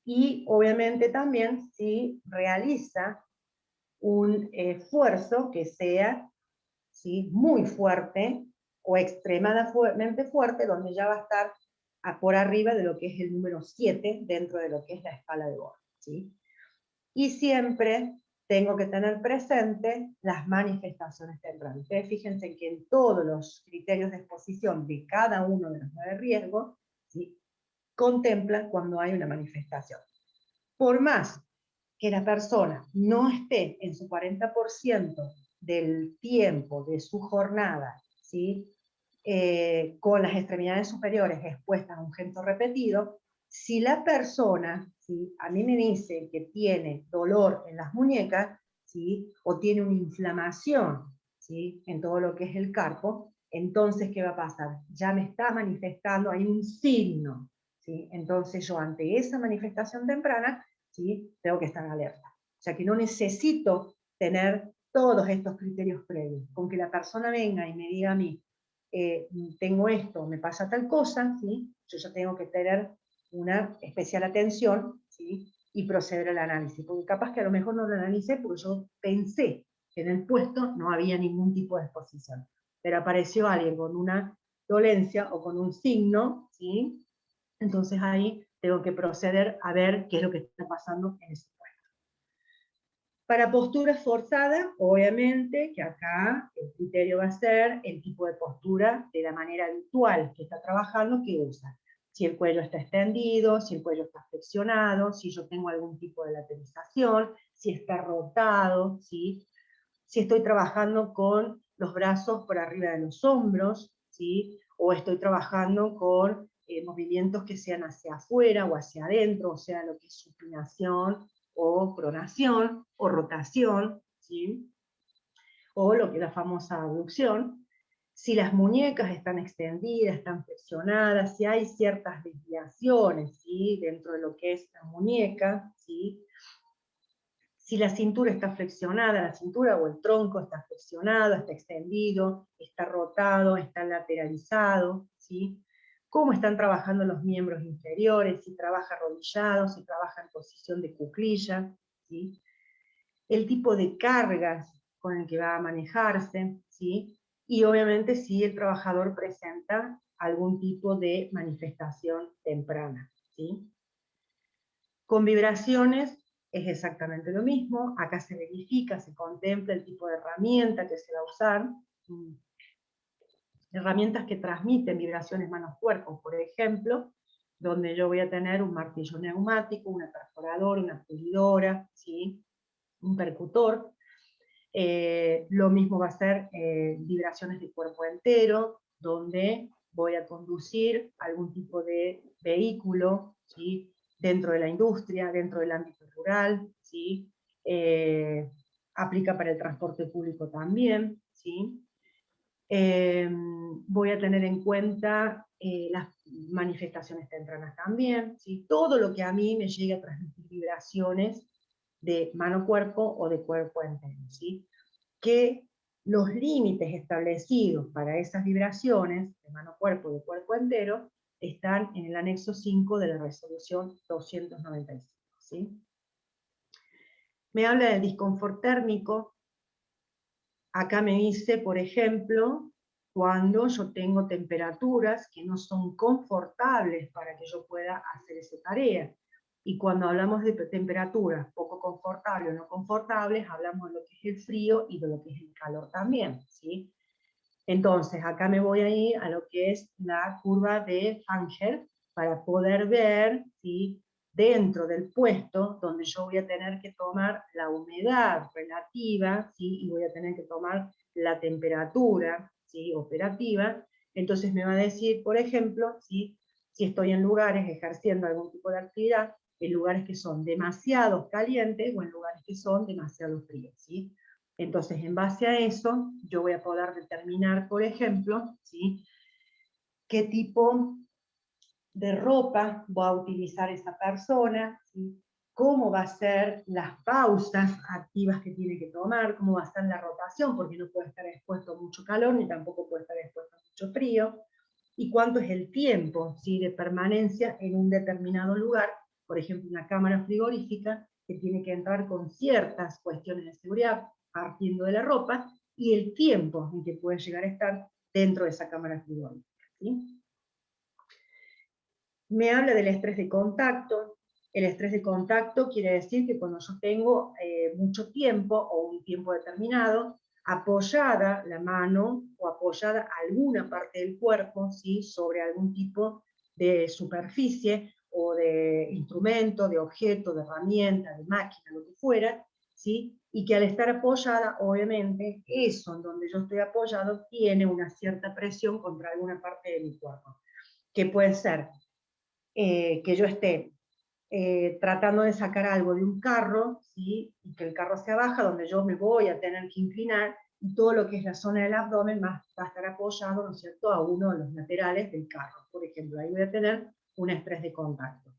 Y obviamente también si realiza un esfuerzo que sea, ¿sí? muy fuerte o extremadamente fuerte, donde ya va a estar por arriba de lo que es el número 7 dentro de lo que es la escala de Bohr, ¿sí? Y siempre tengo que tener presente las manifestaciones tempranas. Ustedes fíjense que en todos los criterios de exposición de cada uno de los 9 riesgos, ¿sí? contemplan cuando hay una manifestación. Por más que la persona no esté en su 40% del tiempo de su jornada, ¿sí? Con las extremidades superiores expuestas a un gesto repetido, si la persona, ¿sí? a mí me dice que tiene dolor en las muñecas, ¿sí? o tiene una inflamación, ¿sí? en todo lo que es el carpo, entonces, ¿qué va a pasar? Ya me está manifestando, hay un signo, ¿sí? Entonces yo ante esa manifestación temprana, ¿sí? tengo que estar alerta. O sea que no necesito tener todos estos criterios previos. Con que la persona venga y me diga a mí, tengo esto, me pasa tal cosa, ¿sí? yo ya tengo que tener una especial atención, ¿sí? y proceder al análisis. Porque capaz que a lo mejor no lo analicé porque yo pensé que en el puesto no había ningún tipo de exposición. Pero apareció alguien con una dolencia o con un signo, ¿sí? Entonces ahí tengo que proceder a ver qué es lo que está pasando en ese puesto. Para posturas forzadas, obviamente que acá el criterio va a ser el tipo de postura de la manera habitual que está trabajando, que usa. Si el cuello está extendido, si el cuello está flexionado, si yo tengo algún tipo de lateralización, si está rotado, ¿sí? Si estoy trabajando con los brazos por arriba de los hombros, ¿sí? o estoy trabajando con movimientos que sean hacia afuera o hacia adentro, o sea, lo que es supinación o pronación o rotación, ¿sí? o lo que es la famosa abducción, si las muñecas están extendidas, están flexionadas, si hay ciertas desviaciones, ¿sí?, dentro de lo que es la muñeca, ¿sí?, si la cintura está flexionada, la cintura o el tronco está flexionado, está extendido, está rotado, está lateralizado, ¿sí?, cómo están trabajando los miembros inferiores, si trabaja arrodillado, si trabaja en posición de cuclilla, ¿sí?, el tipo de cargas con el que va a manejarse, ¿sí?, y obviamente si el trabajador presenta algún tipo de manifestación temprana, ¿sí? Con vibraciones es exactamente lo mismo, acá se verifica, se contempla el tipo de herramienta que se va a usar, herramientas que transmiten vibraciones manos-cuerpos, por ejemplo, donde yo voy a tener un martillo neumático, una perforadora, una pulidora, ¿sí?, un percutor. Lo mismo va a ser vibraciones de cuerpo entero, donde voy a conducir algún tipo de vehículo, ¿sí?, dentro de la industria, dentro del ámbito rural, ¿sí?, aplica para el transporte público también, ¿sí? Voy a tener en cuenta las manifestaciones tempranas también, ¿sí? Todo lo que a mí me llegue a transmitir vibraciones de mano-cuerpo o de cuerpo entero, ¿sí? Que los límites establecidos para esas vibraciones de mano-cuerpo o de cuerpo entero están en el anexo 5 de la resolución 295, ¿sí? Me habla del disconfort térmico. Acá me dice, por ejemplo, cuando yo tengo temperaturas que no son confortables para que yo pueda hacer esa tarea. Y cuando hablamos de temperaturas poco confortables o no confortables, hablamos de lo que es el frío y de lo que es el calor también, ¿sí? Entonces, acá me voy a ir a lo que es la curva de Fangel para poder ver, ¿sí?, dentro del puesto, donde yo voy a tener que tomar la humedad relativa, ¿sí?, y voy a tener que tomar la temperatura, ¿sí?, operativa. Entonces me va a decir, por ejemplo, ¿sí?, si estoy en lugares ejerciendo algún tipo de actividad, en lugares que son demasiado calientes o en lugares que son demasiado fríos, ¿sí? Entonces, en base a eso, yo voy a poder determinar, por ejemplo, ¿sí?, qué tipo de ropa va a utilizar esa persona, ¿sí?, cómo va a ser las pausas activas que tiene que tomar, cómo va a ser la rotación, porque no puede estar expuesto a mucho calor, ni tampoco puede estar expuesto a mucho frío, y cuánto es el tiempo, ¿sí?, de permanencia en un determinado lugar, por ejemplo, una cámara frigorífica, que tiene que entrar con ciertas cuestiones de seguridad, partiendo de la ropa, y el tiempo en que puede llegar a estar dentro de esa cámara frigorífica, ¿sí? Me habla del estrés de contacto. El estrés de contacto quiere decir que cuando yo tengo mucho tiempo, o un tiempo determinado, apoyada la mano, o apoyada alguna parte del cuerpo, ¿sí?, sobre algún tipo de superficie, o de instrumento, de objeto, de herramienta, de máquina, lo que fuera, ¿sí?, y que al estar apoyada, obviamente, eso en donde yo estoy apoyado tiene una cierta presión contra alguna parte de mi cuerpo, que puede ser que yo esté tratando de sacar algo de un carro, ¿sí?, y que el carro se baja, donde yo me voy a tener que inclinar, y todo lo que es la zona del abdomen va a estar apoyado, ¿no es cierto?, a uno de los laterales del carro, por ejemplo. Ahí voy a tener un estrés de contacto.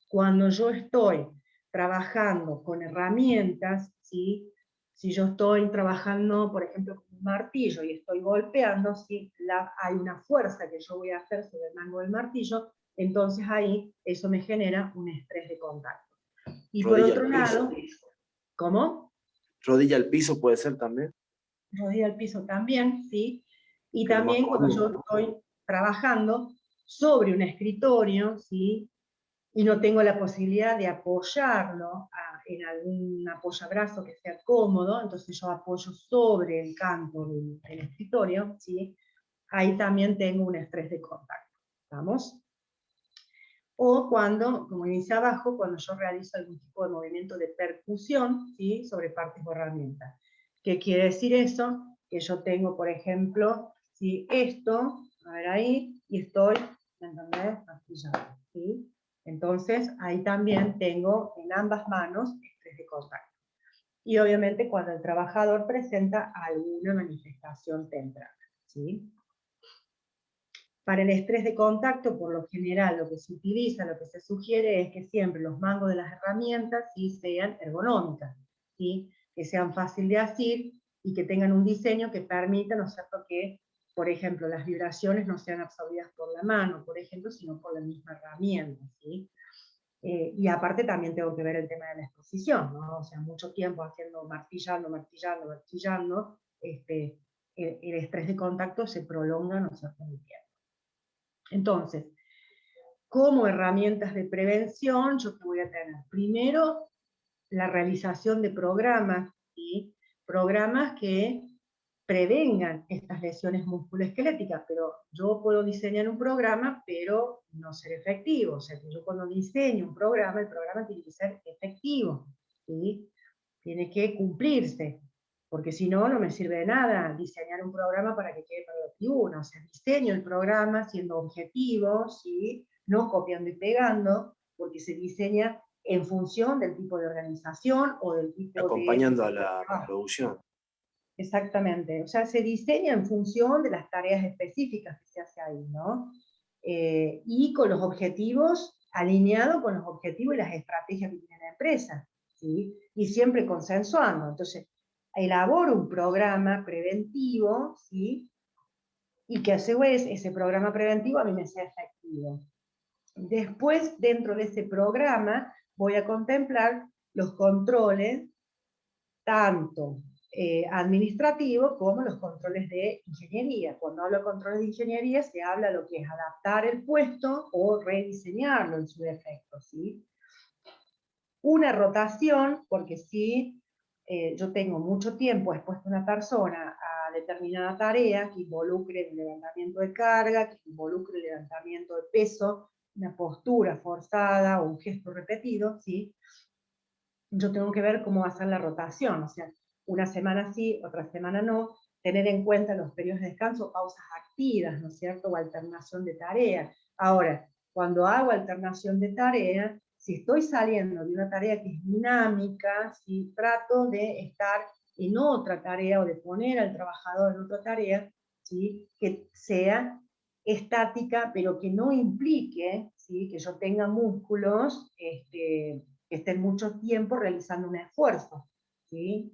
Cuando yo estoy trabajando con herramientas, ¿sí?, si yo estoy trabajando, por ejemplo, con un martillo y estoy golpeando, ¿sí?, hay una fuerza que yo voy a hacer sobre el mango del martillo, entonces ahí eso me genera un estrés de contacto. Y por otro lado, ¿cómo? Rodilla al piso puede ser también. Rodilla al piso también, ¿sí? Y Pero más también cuando yo común. estoy trabajando sobre un escritorio, ¿sí?, y no tengo la posibilidad de apoyarlo en algún apoyabrazo que sea cómodo, entonces yo apoyo sobre el canto del escritorio, ¿sí?, ahí también tengo un estrés de contacto, ¿estamos? O cuando, como dice abajo, cuando yo realizo algún tipo de movimiento de percusión, ¿sí?, sobre partes o herramientas. ¿Qué quiere decir eso? Que yo tengo, por ejemplo, ¿sí?, esto, a ver ahí, y estoy, ¿entendés?, astillado, ¿sí? Entonces, ahí también tengo en ambas manos estrés de contacto. y obviamente cuando el trabajador presenta alguna manifestación temprana, ¿sí? Para el estrés de contacto, por lo general, lo que se utiliza, lo que se sugiere es que siempre los mangos de las herramientas sí sean ergonómicas, ¿sí? Que sean fácil de asir y que tengan un diseño que permita, ¿no es cierto?, que, por ejemplo, las vibraciones no sean absorbidas por la mano, por ejemplo, sino por la misma herramienta, ¿sí? Y aparte también tengo que ver el tema de la exposición, ¿no? O sea, mucho tiempo haciendo martillando, martillando, martillando, el estrés de contacto se prolonga, ¿no es cierto?, en el tiempo. Entonces, como herramientas de prevención, yo que voy a tener primero la realización de programas, ¿sí? Programas que prevengan estas lesiones musculoesqueléticas, pero yo puedo diseñar un programa, pero no ser efectivo. O sea, que yo cuando diseño un programa, el programa tiene que ser efectivo, ¿sí? Tiene que cumplirse, porque si no, no me sirve de nada diseñar un programa para que quede para la tribuna. O sea, diseño el programa siendo objetivo, ¿sí? No copiando y pegando, porque se diseña en función del tipo de organización o del tipo Acompañando a de la trabajo. producción. Exactamente, o sea, se diseña en función de las tareas específicas que se hace ahí, ¿no? Y con los objetivos, alineado con los objetivos y las estrategias que tiene la empresa, ¿sí? Y siempre consensuando. Entonces, elaboro un programa preventivo, ¿sí? Y que a su vez ese programa preventivo a mí me sea efectivo. Después, dentro de ese programa, voy a contemplar los controles, tanto administrativos como los controles de ingeniería. Cuando hablo de controles de ingeniería, se habla de lo que es adaptar el puesto o rediseñarlo en su defecto, ¿sí? Una rotación, porque si yo tengo mucho tiempo expuesto a una persona a determinada tarea que involucre el levantamiento de carga, que involucre el levantamiento de peso, una postura forzada o un gesto repetido, ¿sí? Yo tengo que ver cómo va a ser la rotación, o sea, una semana sí, otra semana no, tener en cuenta los periodos de descanso, pausas activas, ¿no es cierto?, o alternación de tareas. Ahora, cuando hago alternación de tareas, si estoy saliendo de una tarea que es dinámica, si trato de estar en otra tarea o de poner al trabajador en otra tarea, ¿sí?, que sea estática, pero que no implique, ¿sí?, que yo tenga músculos, que estén mucho tiempo realizando un esfuerzo, ¿sí?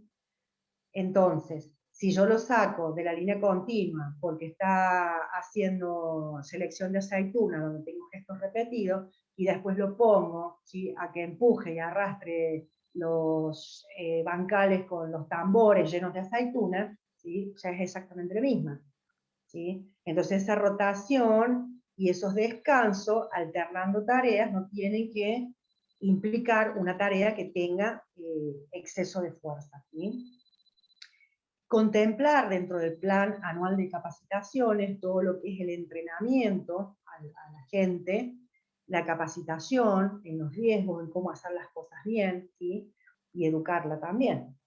Entonces, si yo lo saco de la línea continua porque está haciendo selección de aceituna, donde tengo gestos repetidos, y después lo pongo, ¿sí?, a que empuje y arrastre los bancales con los tambores llenos de aceituna, ¿sí?, ya es exactamente la misma, ¿sí? Entonces esa rotación y esos descansos, alternando tareas, no tienen que implicar una tarea que tenga exceso de fuerza, ¿sí? Contemplar dentro del plan anual de capacitaciones todo lo que es el entrenamiento a la gente, la capacitación en los riesgos, en cómo hacer las cosas bien, ¿sí?, y educarla también,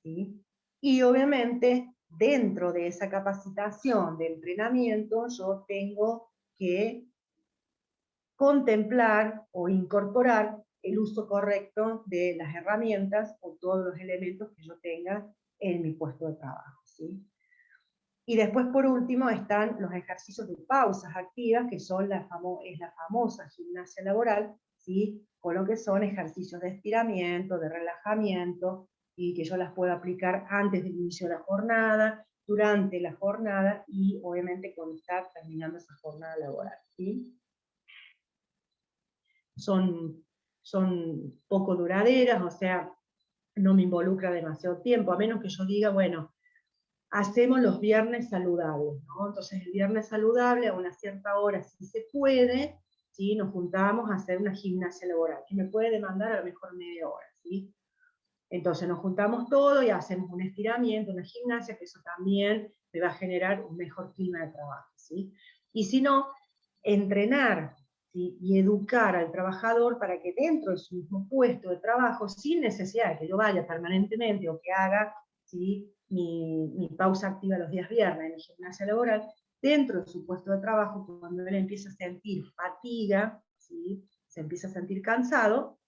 ¿sí? Y obviamente, dentro de esa capacitación de entrenamiento, yo tengo que contemplar o incorporar el uso correcto de las herramientas o todos los elementos que yo tenga en mi puesto de trabajo, ¿sí? Y después, por último, están los ejercicios de pausas activas, que son la famosa gimnasia laboral, ¿sí?, con lo que son ejercicios de estiramiento, de relajamiento, y que yo las puedo aplicar antes del inicio de la jornada, durante la jornada, y obviamente cuando está terminando esa jornada laboral, ¿sí? Son poco duraderas, o sea, no me involucra demasiado tiempo, a menos que yo diga, bueno, hacemos los viernes saludables, ¿no? Entonces el viernes saludable a una cierta hora, si se puede, ¿sí?, nos juntamos a hacer una gimnasia laboral, que me puede demandar a lo mejor media hora, ¿sí? Entonces nos juntamos todo y hacemos un estiramiento, una gimnasia, que eso también me va a generar un mejor clima de trabajo, ¿sí? Y si no, entrenar, ¿sí?, y educar al trabajador para que dentro de su mismo puesto de trabajo, sin necesidad de que yo vaya permanentemente o que haga, ¿sí?, mi pausa activa los días viernes en la gimnasia laboral, dentro de su puesto de trabajo, cuando él empieza a sentir fatiga, ¿sí?, se empieza a sentir cansado,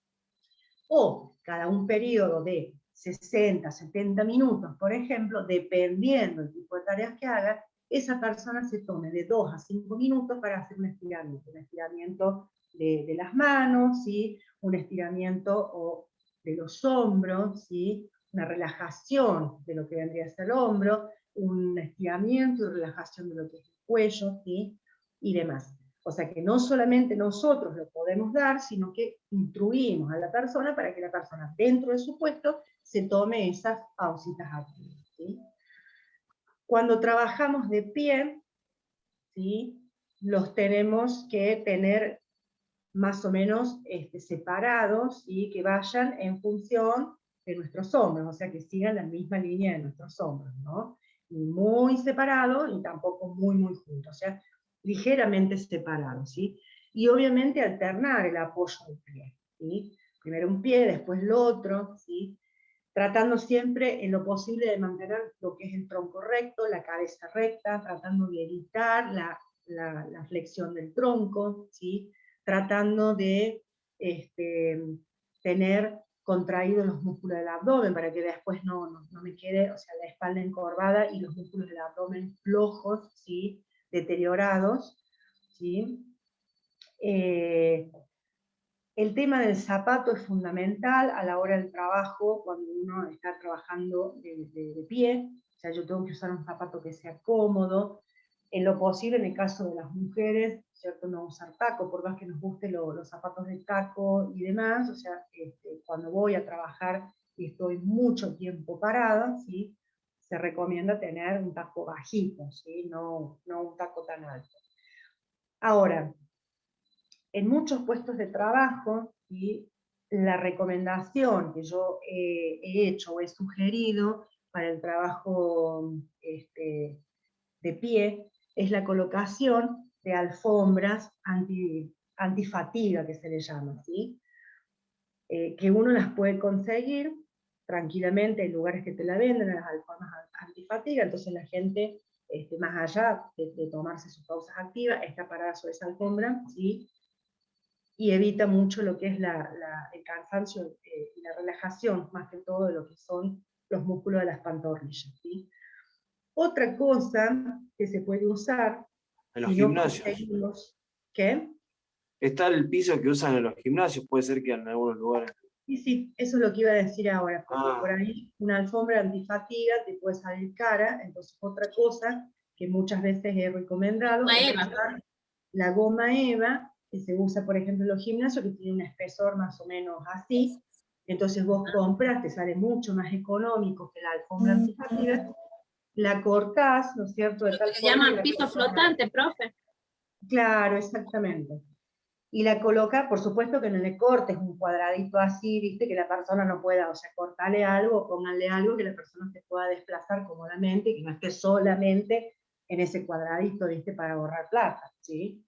o cada un periodo de 60, 70 minutos, por ejemplo, dependiendo del tipo de tareas que haga, esa persona se tome de 2 a 5 minutos para hacer un estiramiento de las manos, ¿sí? Un estiramiento de los hombros, ¿sí? Una relajación de lo que vendría a ser el hombro, un estiramiento y relajación de lo que es el cuello, ¿sí? Y demás. O sea que no solamente nosotros lo podemos dar, sino que instruimos a la persona para que la persona, dentro de su puesto, se tome esas pausitas activas, ¿sí? Cuando trabajamos de pie, ¿sí? Los tenemos que tener más o menos separados y que vayan en función de nuestros hombros, o sea, que sigan la misma línea de nuestros hombros, ¿no? Ni muy separados, ni tampoco muy juntos, o sea, ligeramente separados, ¿sí? Y obviamente alternar el apoyo del pie, ¿sí? Primero un pie, después el otro, ¿sí? Tratando siempre en lo posible de mantener lo que es el tronco recto, la cabeza recta, tratando de evitar la flexión del tronco, ¿sí? Tratando de tener contraídos los músculos del abdomen para que después no me quede, o sea, la espalda encorvada y los músculos del abdomen flojos, ¿sí? Deteriorados, ¿sí? El tema del zapato es fundamental a la hora del trabajo, cuando uno está trabajando de pie, o sea, yo tengo que usar un zapato que sea cómodo, en lo posible, en el caso de las mujeres, ¿cierto? No usar taco, por más que nos gusten los zapatos de taco y demás, o sea, cuando voy a trabajar y estoy mucho tiempo parada, ¿sí? Se recomienda tener un taco bajito, ¿sí? No un taco tan alto. Ahora, en muchos puestos de trabajo, ¿sí? La recomendación que yo he hecho o he sugerido para el trabajo de pie es la colocación de alfombras antifatiga, que se le llama, ¿sí? Que uno las puede conseguir tranquilamente, hay lugares que te la venden, las alfombras antifatiga, entonces la gente, más allá de tomarse sus pausas activas, está parada sobre esa alfombra, ¿sí? Y evita mucho lo que es el cansancio y la relajación, más que todo de lo que son los músculos de las pantorrillas, ¿sí? Otra cosa que se puede usar, En los si no gimnasios. conseguimos, ¿qué? Está el piso que usan en los gimnasios, puede ser que en algunos lugares. Sí, eso es lo que iba a decir ahora, porque Ah. por ahí una alfombra antifatiga te puede salir cara, entonces otra cosa que muchas veces he recomendado es usar la goma Eva, que se usa por ejemplo en los gimnasios, que tiene un espesor más o menos así, entonces vos compras, te sale mucho más económico que la alfombra antifatiga, la cortás, ¿no es cierto? De tal Se forma llama que la piso persona... flotante, profe. Claro, exactamente. Y la coloca, por supuesto que no le cortes un cuadradito así, viste, que la persona no pueda, o sea, cortarle algo, pónganle algo que la persona se pueda desplazar cómodamente, que no esté solamente en ese cuadradito, viste, para ahorrar plata, ¿sí?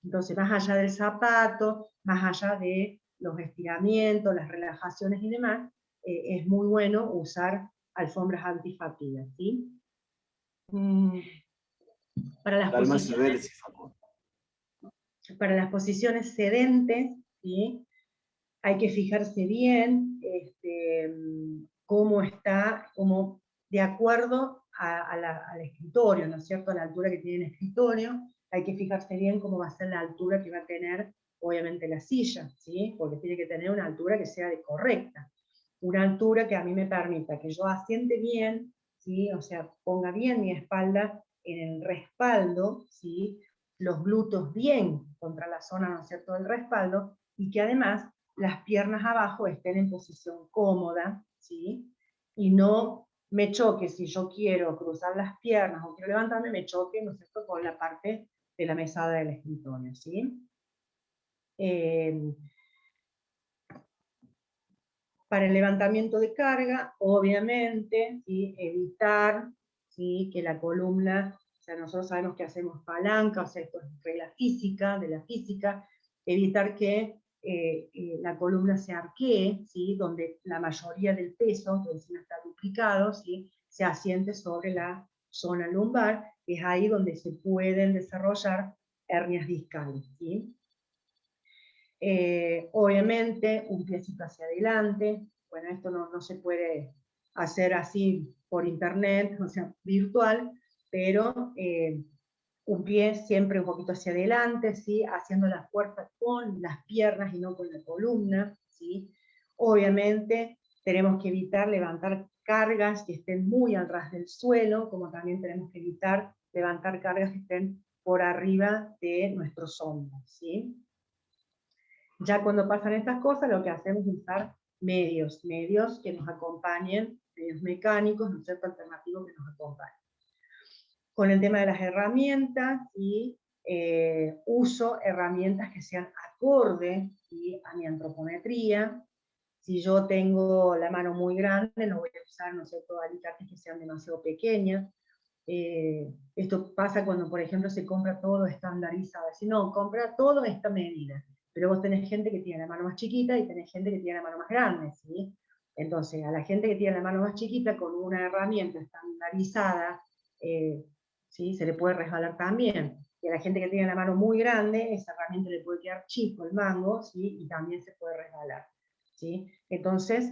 Entonces, más allá del zapato, más allá de los estiramientos, las relajaciones y demás, es muy bueno usar alfombras antifatigas, ¿sí? Para las Calma posiciones... Para las posiciones sedentes, ¿sí? Hay que fijarse bien cómo está, como de acuerdo al escritorio, ¿no es cierto? A la altura que tiene el escritorio, hay que fijarse bien cómo va a ser la altura que va a tener, obviamente, la silla, ¿sí? Porque tiene que tener una altura que sea correcta. Una altura que a mí me permita que yo asiente bien, ¿sí? O sea, ponga bien mi espalda en el respaldo, ¿sí? Los glúteos bien contra la zona, ¿no es cierto?, del respaldo, y que además las piernas abajo estén en posición cómoda, ¿sí? Y no me choque, si yo quiero cruzar las piernas o quiero levantarme, me choque, ¿no es cierto?, con la parte de la mesada del escritorio, ¿sí? Para el levantamiento de carga, obviamente, ¿sí? Evitar, ¿sí? Que la columna, o sea, nosotros sabemos que hacemos palanca, o sea, esto es regla física, de la física, evitar que la columna se arquee, ¿sí? Donde la mayoría del peso, que encima está duplicado, ¿sí? Se asiente sobre la zona lumbar, que es ahí donde se pueden desarrollar hernias discales, ¿sí? Obviamente un piecito hacia adelante, bueno, esto no se puede hacer así por internet, o sea, virtual, pero un pie siempre un poquito hacia adelante, ¿sí? Haciendo la fuerza con las piernas y no con la columna, ¿sí? Obviamente tenemos que evitar levantar cargas que estén muy al ras del suelo, como también tenemos que evitar levantar cargas que estén por arriba de nuestros hombros, ¿sí? Ya cuando pasan estas cosas, lo que hacemos es usar medios que nos acompañen, medios mecánicos, ¿no es cierto?, alternativos que nos acompañen. Con el tema de las herramientas, y uso herramientas que sean acorde, ¿sí?, a mi antropometría. Si yo tengo la mano muy grande, no voy a usar, ¿no es cierto?, alicates que sean demasiado pequeñas. Esto pasa cuando, por ejemplo, se compra todo estandarizado. Si no, compra todo a esta medida. Pero vos tenés gente que tiene la mano más chiquita y tenés gente que tiene la mano más grande, ¿sí? Entonces, a la gente que tiene la mano más chiquita, con una herramienta estandarizada, ¿sí?, se le puede resbalar también. Y a la gente que tiene la mano muy grande, esa herramienta le puede quedar chico el mango, ¿sí?, y también se puede resbalar, ¿sí? Entonces,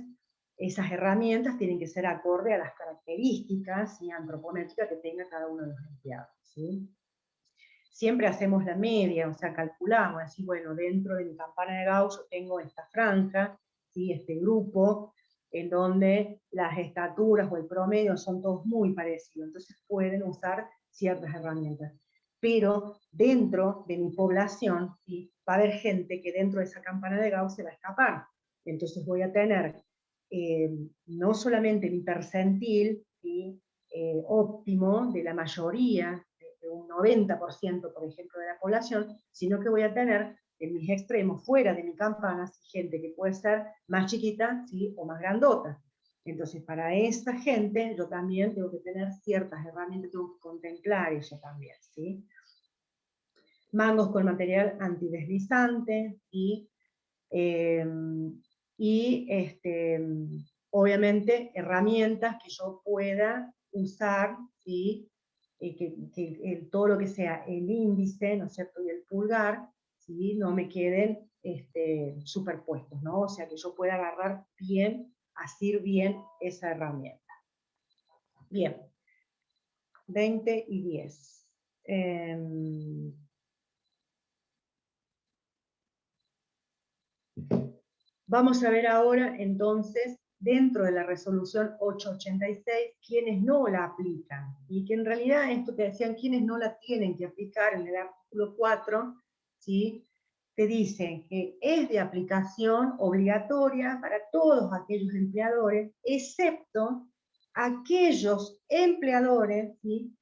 esas herramientas tienen que ser acorde a las características y antropométricas que tenga cada uno de los empleados, ¿sí? Siempre hacemos la media, o sea, calculamos, así, bueno, dentro de mi campana de Gauss yo tengo esta franja, ¿sí?, este grupo, en donde las estaturas o el promedio son todos muy parecidos, entonces pueden usar ciertas herramientas. Pero dentro de mi población, ¿sí?, va a haber gente que dentro de esa campana de Gauss se va a escapar. Entonces voy a tener no solamente mi percentil, ¿sí?, óptimo de la mayoría, de un 90%, por ejemplo, de la población, sino que voy a tener en mis extremos, fuera de mi campana, gente que puede ser más chiquita, ¿sí?, o más grandota. Entonces, para esa gente, yo también tengo que tener ciertas herramientas, tengo que contemplar eso también, ¿sí? Mangos con material antideslizante, ¿sí? Obviamente herramientas que yo pueda usar, ¿sí?, todo lo que sea el índice, ¿no es cierto?, y el pulgar, ¿sí?, no me queden superpuestos, ¿no? O sea, que yo pueda agarrar bien, asir bien esa herramienta. Bien, 20 y 10. Vamos a ver ahora, entonces, dentro de la resolución 886, quienes no la aplican, y que en realidad esto que decían, quienes no la tienen que aplicar en el artículo 4, ¿sí?, te dicen que es de aplicación obligatoria para todos aquellos empleadores, excepto aquellos empleadores, ¿sí?,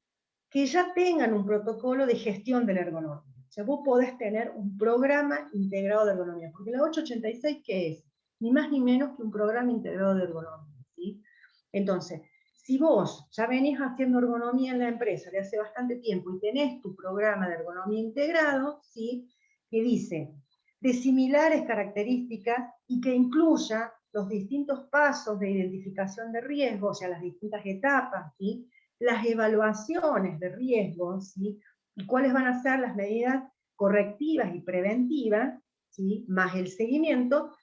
que ya tengan un protocolo de gestión de la ergonomía. O sea, vos podés tener un programa integrado de ergonomía, porque la 886, ¿qué es? Ni más ni menos que un programa integrado de ergonomía, ¿sí? Entonces, si vos ya venís haciendo ergonomía en la empresa de hace bastante tiempo y tenés tu programa de ergonomía integrado, ¿sí?, que dice de similares características y que incluya los distintos pasos de identificación de riesgo, o sea, las distintas etapas, ¿sí?, las evaluaciones de riesgos, ¿sí?, y cuáles van a ser las medidas correctivas y preventivas, ¿sí?, más el seguimiento.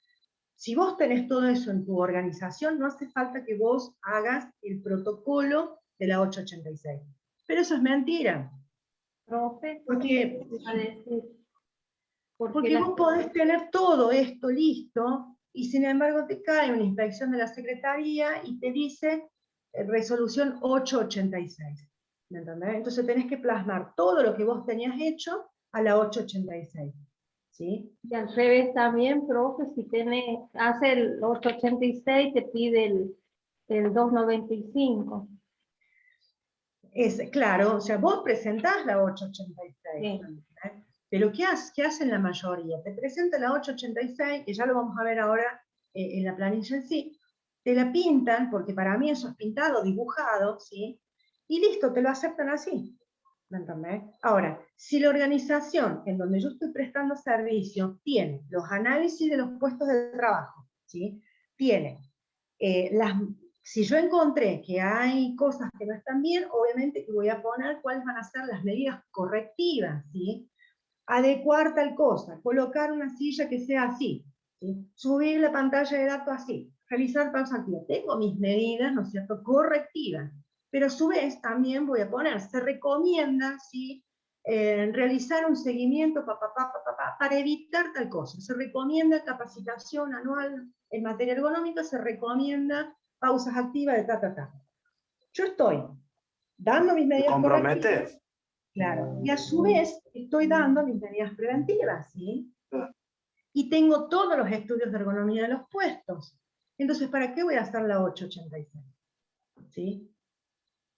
Si vos tenés todo eso en tu organización, no hace falta que vos hagas el protocolo de la 886. Pero eso es mentira. Profe, Porque, iba a decir, porque vos podés tener todo esto listo, y sin embargo te cae una inspección de la Secretaría y te dice resolución 886. ¿Me entendés? Entonces tenés que plasmar todo lo que vos tenías hecho a la 886. ¿Sí? Y al revés también, profe, si hace el 886, te pide el 295. Claro, o sea, vos presentás la 886. Sí. Pero ¿qué hacen la mayoría? Te presenta la 886, que ya lo vamos a ver ahora en la planilla en sí, te la pintan, porque para mí eso es pintado, dibujado, ¿sí? Y listo, te lo aceptan así. ¿Me entendés? Ahora, si la organización en donde yo estoy prestando servicio tiene los análisis de los puestos de trabajo, ¿sí?, tiene si yo encontré que hay cosas que no están bien, obviamente que voy a poner cuáles van a ser las medidas correctivas, ¿sí? Adecuar tal cosa, colocar una silla que sea así, ¿sí?, subir la pantalla de datos así. realizar pausa activa. Tengo mis medidas, ¿no es cierto?, correctivas, pero a su vez también voy a poner, se recomienda, ¿sí?, realizar un seguimiento para evitar tal cosa. Se recomienda capacitación anual en materia ergonómica, se recomienda pausas activas de ta. Yo estoy dando mis medidas ¿Compromete? correctivas, claro, y a su vez estoy dando mis medidas preventivas, ¿sí? Y tengo todos los estudios de ergonomía de los puestos. Entonces, ¿para qué voy a hacer la 886? ¿Sí?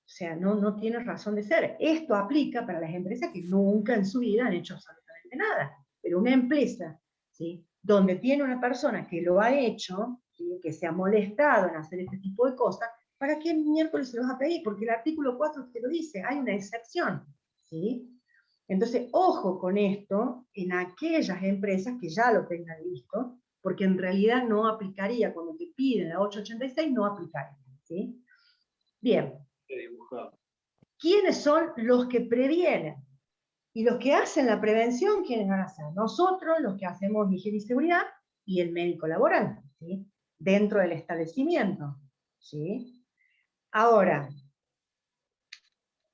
O sea, no tiene razón de ser. Esto aplica para las empresas que nunca en su vida han hecho absolutamente nada. Pero una empresa, ¿sí?, donde tiene una persona que lo ha hecho, ¿sí?, que se ha molestado en hacer este tipo de cosas, ¿para qué miércoles se los va a pedir? Porque el artículo 4 te lo dice, hay una excepción, ¿sí? Entonces, ojo con esto en aquellas empresas que ya lo tengan listo, porque en realidad no aplicaría, cuando te piden la 886, no aplicaría, ¿sí? Bien. ¿Quiénes son los que previenen? Y los que hacen la prevención, ¿quiénes van a ser? Nosotros, los que hacemos higiene y seguridad, y el médico laboral, ¿sí?, dentro del establecimiento, ¿sí? Ahora,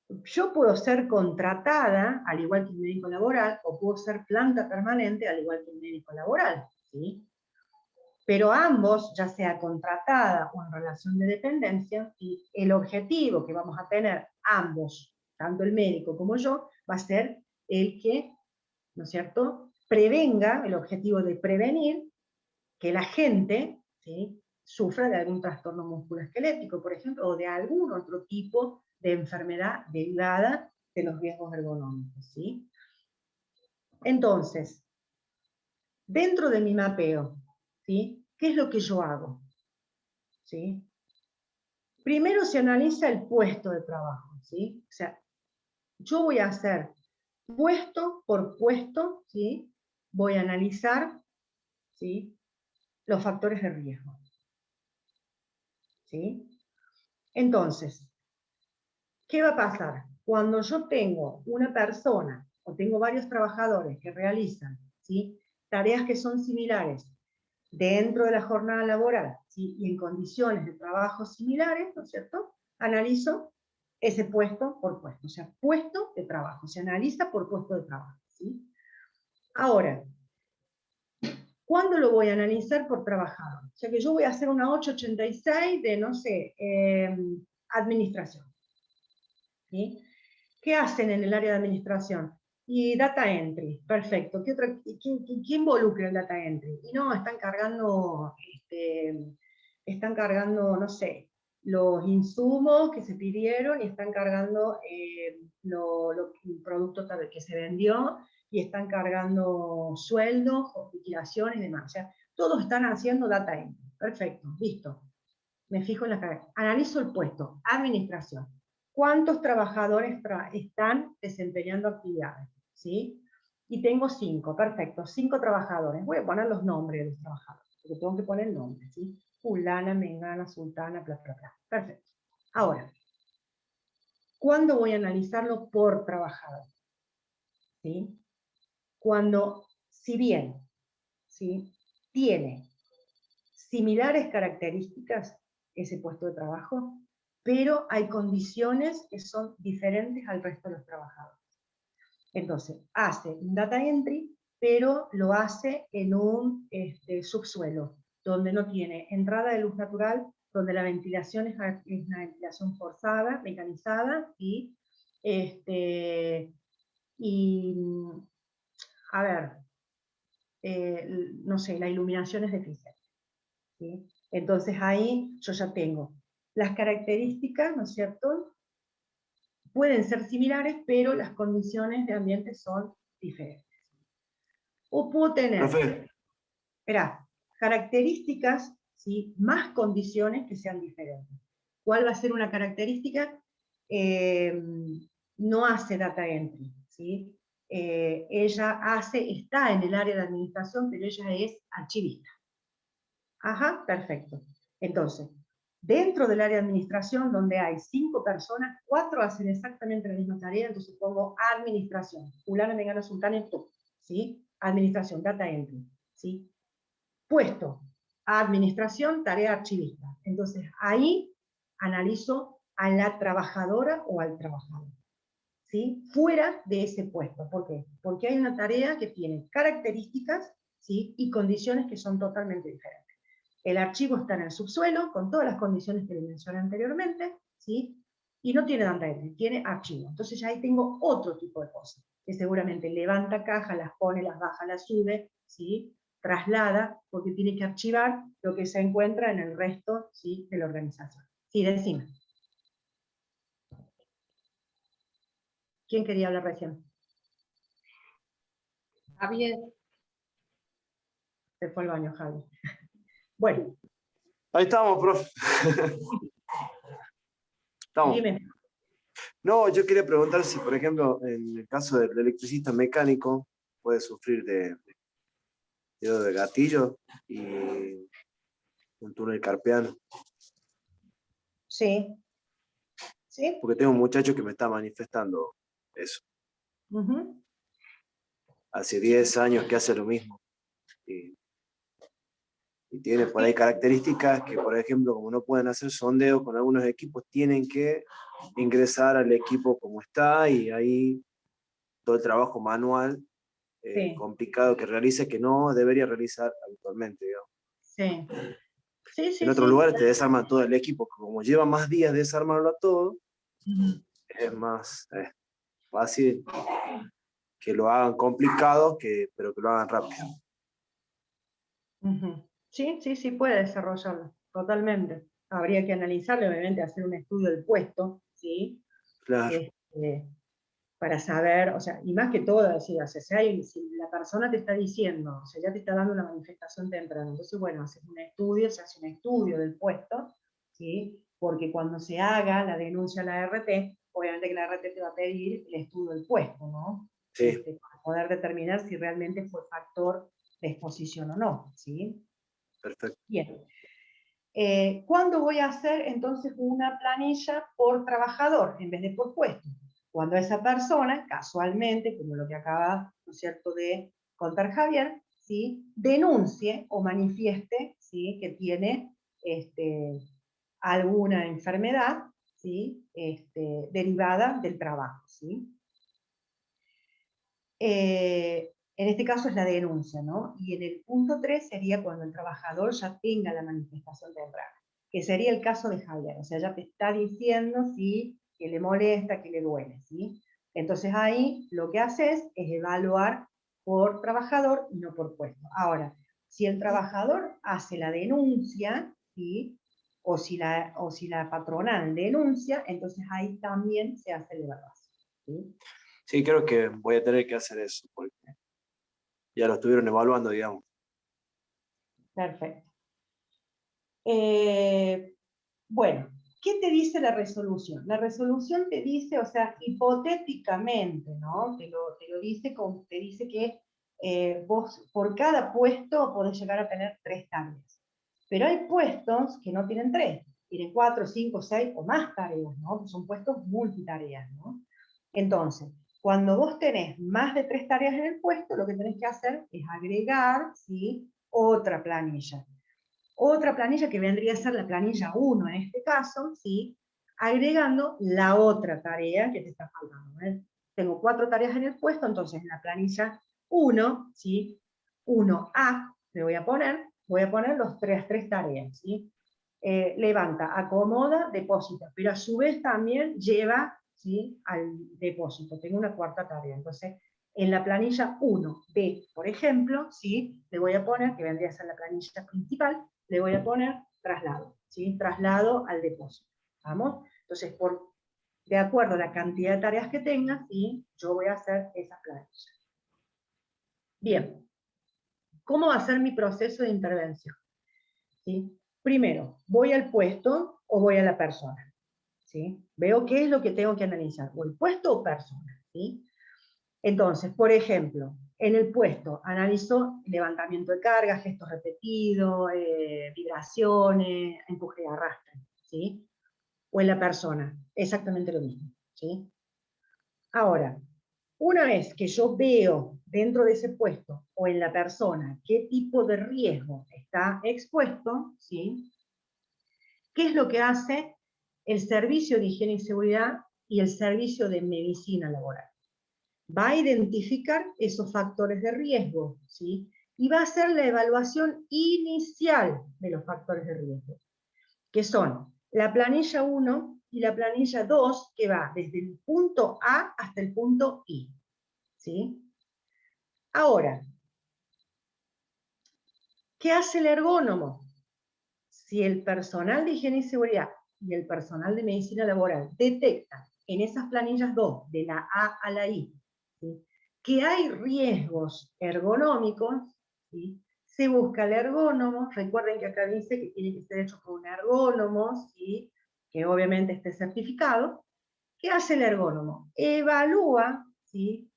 yo puedo ser contratada, al igual que un médico laboral, o puedo ser planta permanente, al igual que un médico laboral, ¿sí? Pero ambos, ya sea contratada o en relación de dependencia, y el objetivo que vamos a tener ambos, tanto el médico como yo, va a ser el que, ¿no es cierto?, prevenga, el objetivo de prevenir que la gente, ¿sí?, sufra de algún trastorno musculoesquelético, por ejemplo, o de algún otro tipo de enfermedad derivada de los riesgos ergonómicos, ¿sí? Entonces, dentro de mi mapeo, ¿sí?, ¿qué es lo que yo hago? ¿Sí? Primero se analiza el puesto de trabajo, ¿sí? O sea, yo voy a hacer puesto por puesto, ¿sí? Voy a analizar, ¿sí?, los factores de riesgo, ¿sí? Entonces, ¿qué va a pasar? Cuando yo tengo una persona o tengo varios trabajadores que realizan, ¿sí?, tareas que son similares dentro de la jornada laboral, ¿sí?, y en condiciones de trabajo similares, ¿no es cierto?, analizo ese puesto por puesto, o sea, puesto de trabajo, se analiza por puesto de trabajo, ¿sí? Ahora, ¿cuándo lo voy a analizar por trabajador? O sea que yo voy a hacer una 886 de, no sé, administración, ¿sí? ¿Qué hacen en el área de administración? Y data entry, perfecto. ¿Qué involucra el data entry? Y no, están cargando, no sé, los insumos que se pidieron, y están cargando el producto que se vendió, y están cargando sueldos, liquidaciones y demás. O sea, todos están haciendo data entry. Perfecto, listo. Me fijo en la carga. Analizo el puesto, administración. ¿Cuántos trabajadores están desempeñando actividades? ¿Sí? Y tengo 5, perfecto, 5 trabajadores. Voy a poner los nombres de los trabajadores, porque tengo que poner el nombre, ¿sí? Fulana, mengana, sultana, bla, bla, bla. Perfecto. Ahora, ¿cuándo voy a analizarlo por trabajador? ¿Sí? Cuando, si bien, ¿sí?, tiene similares características ese puesto de trabajo, pero hay condiciones que son diferentes al resto de los trabajadores. Entonces, hace un data entry, pero lo hace en un subsuelo, donde no tiene entrada de luz natural, donde la ventilación es una ventilación forzada, mecanizada, a ver, no sé, la iluminación es deficiente, ¿sí? Entonces ahí yo ya tengo las características, ¿no es cierto? Pueden ser similares, pero las condiciones de ambiente son diferentes. O puedo tener, Profe, características, ¿sí?, más condiciones que sean diferentes. ¿Cuál va a ser una característica? No hace data entry, ¿sí? Ella está en el área de administración, pero ella es archivista. Ajá, perfecto. Entonces, dentro del área de administración, donde hay 5 personas, 4 hacen exactamente la misma tarea, entonces pongo administración. Fulano, mengano, sultano, tú, ¿sí? Administración, data entry, ¿sí? Puesto, administración, tarea archivista. Entonces ahí analizo a la trabajadora o al trabajador, ¿sí? Fuera de ese puesto. ¿Por qué? Porque hay una tarea que tiene características, ¿sí? Y condiciones que son totalmente diferentes. El archivo está en el subsuelo, con todas las condiciones que le mencioné anteriormente, ¿sí? Y no tiene data entry, tiene archivo. Entonces ya ahí tengo otro tipo de cosas, que seguramente levanta cajas, las pone, las baja, las sube, ¿sí? Traslada, porque tiene que archivar lo que se encuentra en el resto, ¿sí? De la organización. Sí, decime. ¿Quién quería hablar recién? Javier, Se fue al baño, Javi. Bueno, Ahí estamos, profe. Estamos. dime. No, yo quería preguntar si, por ejemplo, en el caso del electricista mecánico, puede sufrir de dedo de gatillo y un túnel carpiano. Sí. ¿Sí? Porque tengo un muchacho que me está manifestando eso. Ujú. Hace 10 años que hace lo mismo. Y tiene por ahí características que, por ejemplo, como no pueden hacer sondeo con algunos equipos, tienen que ingresar al equipo como está y ahí todo el trabajo manual Sí. complicado que realiza que no debería realizar habitualmente, digamos. Sí. Sí, sí, En otros sí. lugares te desarman todo el equipo, como lleva más días desarmarlo a todo, Ujú. es más fácil que lo hagan complicado, pero que lo hagan rápido. Ujú. Sí, sí, sí puede desarrollarlo, totalmente. Habría que analizarlo, obviamente, hacer un estudio del puesto, ¿sí? Claro, Este, para saber, o sea, y más que todo, decir, o sea, si la persona te está diciendo, o sea, ya te está dando una manifestación temprana, entonces, bueno, haces un estudio, se hace un estudio del puesto, ¿sí? Porque cuando se haga la denuncia a la RT, obviamente que la RT te va a pedir el estudio del puesto, ¿no? sí, Para poder determinar si realmente fue factor de exposición o no, ¿sí? perfecto. Bien. ¿Cuándo voy a hacer entonces una planilla por trabajador en vez de por puesto? Cuando esa persona, casualmente, como lo que acaba, ¿no es cierto?, de contar Javier, ¿sí?, denuncie o manifieste, ¿sí?, que tiene alguna enfermedad, ¿sí?, derivada del trabajo, ¿sí? En este caso es la denuncia, ¿no? Y en el punto 3 sería cuando el trabajador ya tenga la manifestación temprana, que sería el caso de Javier, o sea, ya te está diciendo ¿sí?, que le molesta, que le duele, ¿sí? Entonces ahí lo que haces es evaluar por trabajador y no por puesto. Ahora, si el trabajador hace la denuncia, ¿sí?, o si la patronal denuncia, entonces ahí también se hace la evaluación, ¿sí? Sí, creo que voy a tener que hacer eso, porque ya lo estuvieron evaluando, digamos. Perfecto. Bueno, ¿qué te dice la resolución? La resolución te dice, o sea, hipotéticamente, ¿no? Te lo dice, te dice que vos por cada puesto podés llegar a tener 3 tareas. Pero hay puestos que no tienen 3, tienen 4, 5, 6 o más tareas, ¿no? Son puestos multitareas, ¿no? Entonces, cuando vos tenés más de 3 tareas en el puesto, lo que tenés que hacer es agregar, ¿sí?, otra planilla. Otra planilla que vendría a ser la planilla 1 en este caso, ¿sí?, agregando la otra tarea que te está faltando, ¿eh? Tengo 4 tareas en el puesto, entonces en la planilla 1, ¿sí?, 1A, le voy a poner las tres tareas, ¿sí? Levanta, acomoda, deposita, pero a su vez también lleva, ¿sí?, al depósito. Tengo una cuarta tarea, entonces en la planilla 1B, por ejemplo, ¿sí?, le voy a poner, que vendría a ser la planilla principal, le voy a poner traslado, ¿sí?, traslado al depósito. ¿Vamos? Entonces, de acuerdo a la cantidad de tareas que tenga, ¿sí?, yo voy a hacer esa planilla. Bien, ¿cómo va a ser mi proceso de intervención? ¿Sí? Primero, ¿voy al puesto o voy a la persona? ¿Sí? Veo qué es lo que tengo que analizar, o el puesto o persona, ¿sí? Entonces, por ejemplo, en el puesto analizo levantamiento de cargas, gestos repetidos, vibraciones, empuje y arrastre, ¿sí? O en la persona, exactamente lo mismo, ¿sí? Ahora, Una vez que yo veo dentro de ese puesto o en la persona qué tipo de riesgo está expuesto, ¿sí? ¿Qué es lo que hace el servicio de higiene y seguridad y el servicio de medicina laboral? Va a identificar esos factores de riesgo, ¿sí? Y va a hacer la evaluación inicial de los factores de riesgo, que son la planilla 1 y la planilla 2, que va desde el punto A hasta el punto I, ¿sí? Ahora, ¿qué hace el ergónomo? Si el personal de higiene y seguridad y el personal de medicina laboral detectan en esas planillas 2, de la A a la I, ¿sí?, que hay riesgos ergonómicos, ¿sí?, se busca el ergónomo. Recuerden que acá dice que tiene que ser hecho por un ergónomo, ¿sí?, que obviamente esté certificado. ¿Qué hace el ergónomo? Evalúa, ¿sí?,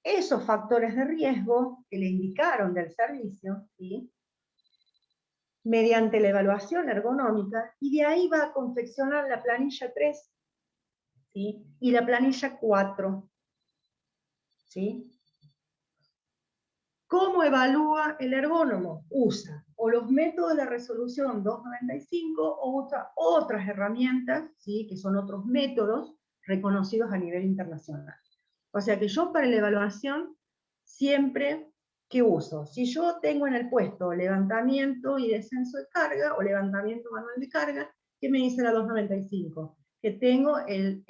esos factores de riesgo que le indicaron del servicio, ¿sí?, mediante la evaluación ergonómica, y de ahí va a confeccionar la planilla 3, ¿sí?, y la planilla 4. ¿Sí? ¿Cómo evalúa el ergónomo? Usa o los métodos de resolución 295 o otras herramientas, ¿sí?, que son otros métodos reconocidos a nivel internacional. O sea que yo para la evaluación siempre, ¿qué uso? Si yo tengo en el puesto levantamiento y descenso de carga, o levantamiento manual de carga, ¿qué me dice la 295? Que tengo el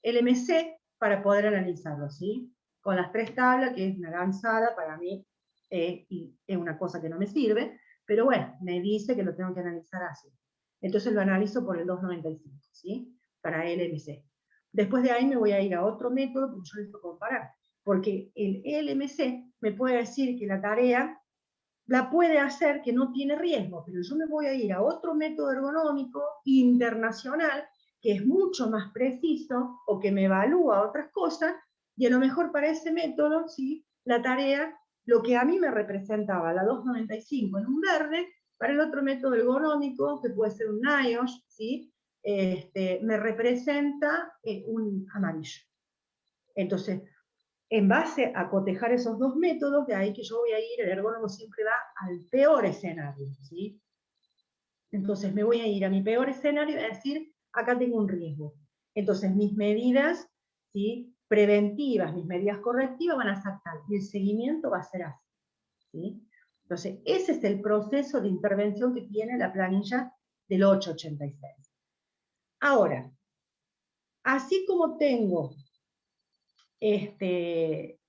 MC para poder analizarlo, ¿sí? Con las 3 tablas, que es una gansada para mí, y es una cosa que no me sirve, pero bueno, me dice que lo tengo que analizar así. Entonces lo analizo por el 295, ¿sí? Para LMC. Después de ahí me voy a ir a otro método, porque yo necesito comparar. Porque el LMC me puede decir que la tarea la puede hacer que no tiene riesgo, pero yo me voy a ir a otro método ergonómico internacional que es mucho más preciso o que me evalúa otras cosas, y a lo mejor para ese método, ¿sí?, la tarea, lo que a mí me representaba la 295 en un verde, para el otro método ergonómico, que puede ser un NIOSH, ¿sí?, me representa un amarillo. Entonces, en base a cotejar esos dos métodos, de ahí que yo voy a ir, el ergónomo siempre va al peor escenario, ¿sí? Entonces me voy a ir a mi peor escenario y a decir, acá tengo un riesgo. Entonces mis medidas, ¿sí?, preventivas, mis medidas correctivas van a ser tal, y el seguimiento va a ser así, ¿sí? Entonces ese es el proceso de intervención que tiene la planilla del 886. Ahora, así como tengo esta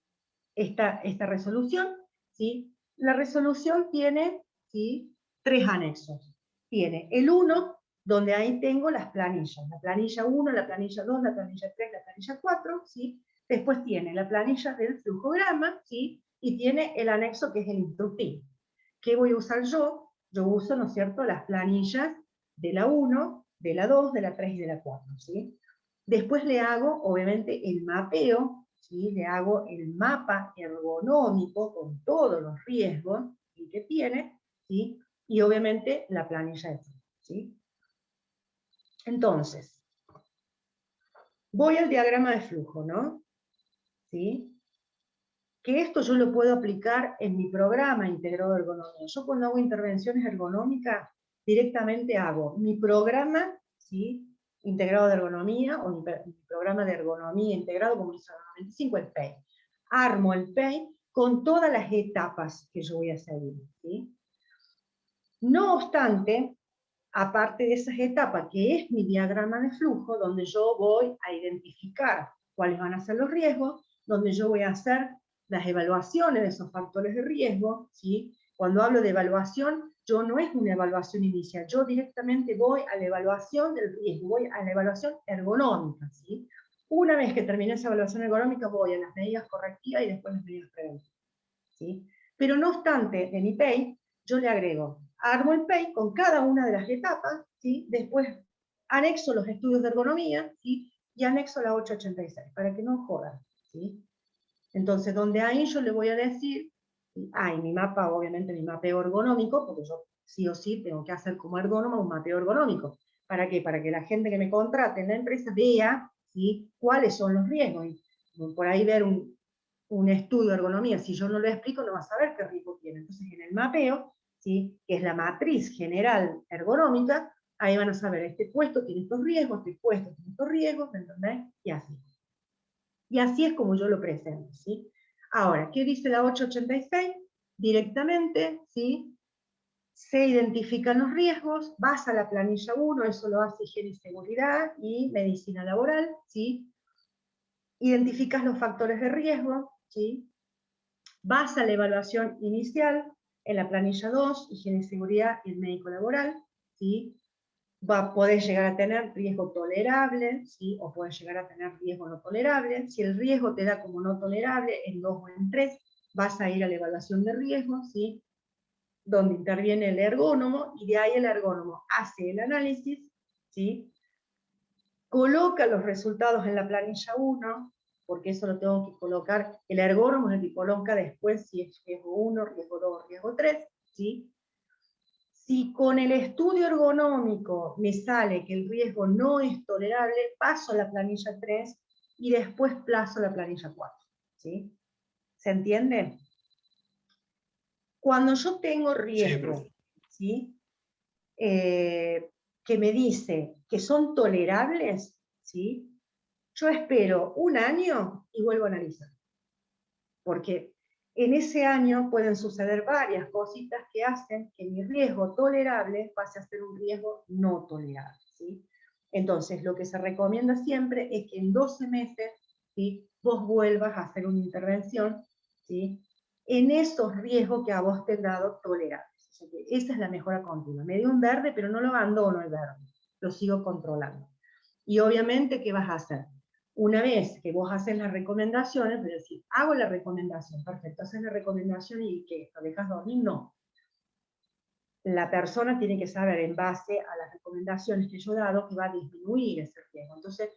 resolución, ¿sí?, la resolución tiene, ¿sí?, 3 anexos. Tiene el 1, donde ahí tengo las planillas. La planilla 1, la planilla 2, la planilla 3, la planilla 4, ¿sí? Después tiene la planilla del flujograma, ¿sí?, y tiene el anexo que es el instructivo. ¿Qué voy a usar yo? Yo uso, ¿no es cierto?, las planillas de la 1, de la 2, de la 3 y de la 4, ¿sí? Después le hago, obviamente, el mapeo, ¿sí?, le hago el mapa ergonómico con todos los riesgos que tiene, ¿sí?, y obviamente la planilla de flujo, ¿sí? Entonces, voy al diagrama de flujo, ¿no? ¿Sí? Que esto yo lo puedo aplicar en mi programa integrado de ergonomía. Yo cuando hago intervenciones ergonómicas, directamente hago mi programa, ¿sí?, integrado de ergonomía, o mi programa de ergonomía integrado, como dice el 95, el PEI. Armo el PEI con todas las etapas que yo voy a seguir, ¿sí? No obstante, aparte de esas etapas, que es mi diagrama de flujo, donde yo voy a identificar cuáles van a ser los riesgos, donde yo voy a hacer las evaluaciones de esos factores de riesgo, ¿sí? Cuando hablo de evaluación, yo no es una evaluación inicial, yo directamente voy a la evaluación del riesgo, voy a la evaluación ergonómica, ¿sí? Una vez que terminé esa evaluación ergonómica, voy a las medidas correctivas y después las medidas preventivas, ¿sí? Pero no obstante, en mi PEI, yo le agrego, armo el PEI con cada una de las etapas, ¿sí? Después anexo los estudios de ergonomía, ¿sí?, y anexo la 886, para que no jodan, ¿sí? Entonces, donde ahí yo le voy a decir, y mi mapa, obviamente mi mapeo ergonómico, porque yo sí o sí tengo que hacer como ergónomo un mapeo ergonómico. ¿Para qué? Para que la gente que me contrate en la empresa vea, ¿sí? ¿Cuáles son los riesgos? Y por ahí ver un estudio de ergonomía, si yo no lo explico, no vas a saber qué riesgo tiene. Entonces, en el mapeo, ¿sí? Que es la matriz general ergonómica, ahí van a saber, este puesto tiene estos riesgos, este puesto tiene estos riesgos, ¿me entendés? Y así. Y así es como yo lo presento, ¿sí? Ahora, ¿qué dice la 886? Directamente, ¿sí? Se identifican los riesgos, vas a la planilla 1, eso lo hace higiene y seguridad y medicina laboral, ¿sí? Identificas los factores de riesgo, ¿sí? Vas a la evaluación inicial, en la planilla 2, higiene y seguridad y el médico laboral, ¿sí? Podés llegar a tener riesgo tolerable, ¿sí? O podés llegar a tener riesgo no tolerable. Si el riesgo te da como no tolerable, en 2 o en 3, vas a ir a la evaluación de riesgo, ¿sí? Donde interviene el ergónomo, y de ahí el ergónomo hace el análisis, ¿sí? Coloca los resultados en la planilla 1, porque eso lo tengo que colocar, el ergónomo es el que coloca después si es riesgo 1, riesgo 2, riesgo 3, ¿sí? Si con el estudio ergonómico me sale que el riesgo no es tolerable, paso a la planilla 3 y después paso a la planilla 4, ¿sí? ¿Se entiende? Cuando yo tengo riesgo, ¿sí? Que me dice que son tolerables, ¿sí? Yo espero un año y vuelvo a analizar. Porque en ese año pueden suceder varias cositas que hacen que mi riesgo tolerable pase a ser un riesgo no tolerable, ¿sí? Entonces, lo que se recomienda siempre es que en 12 meses, ¿sí? Vos vuelvas a hacer una intervención, ¿sí? En esos riesgos que a vos te han dado tolerables. O sea que esa es la mejora continua. Me dio un verde, pero no lo abandono el verde, lo sigo controlando. Y obviamente, ¿qué vas a hacer? Una vez que vos haces las recomendaciones, es decir, hago la recomendación, perfecto, haces la recomendación y ¿qué? ¿Lo dejas dormir? No. La persona tiene que saber, en base a las recomendaciones que yo he dado, que va a disminuir ese riesgo. Entonces,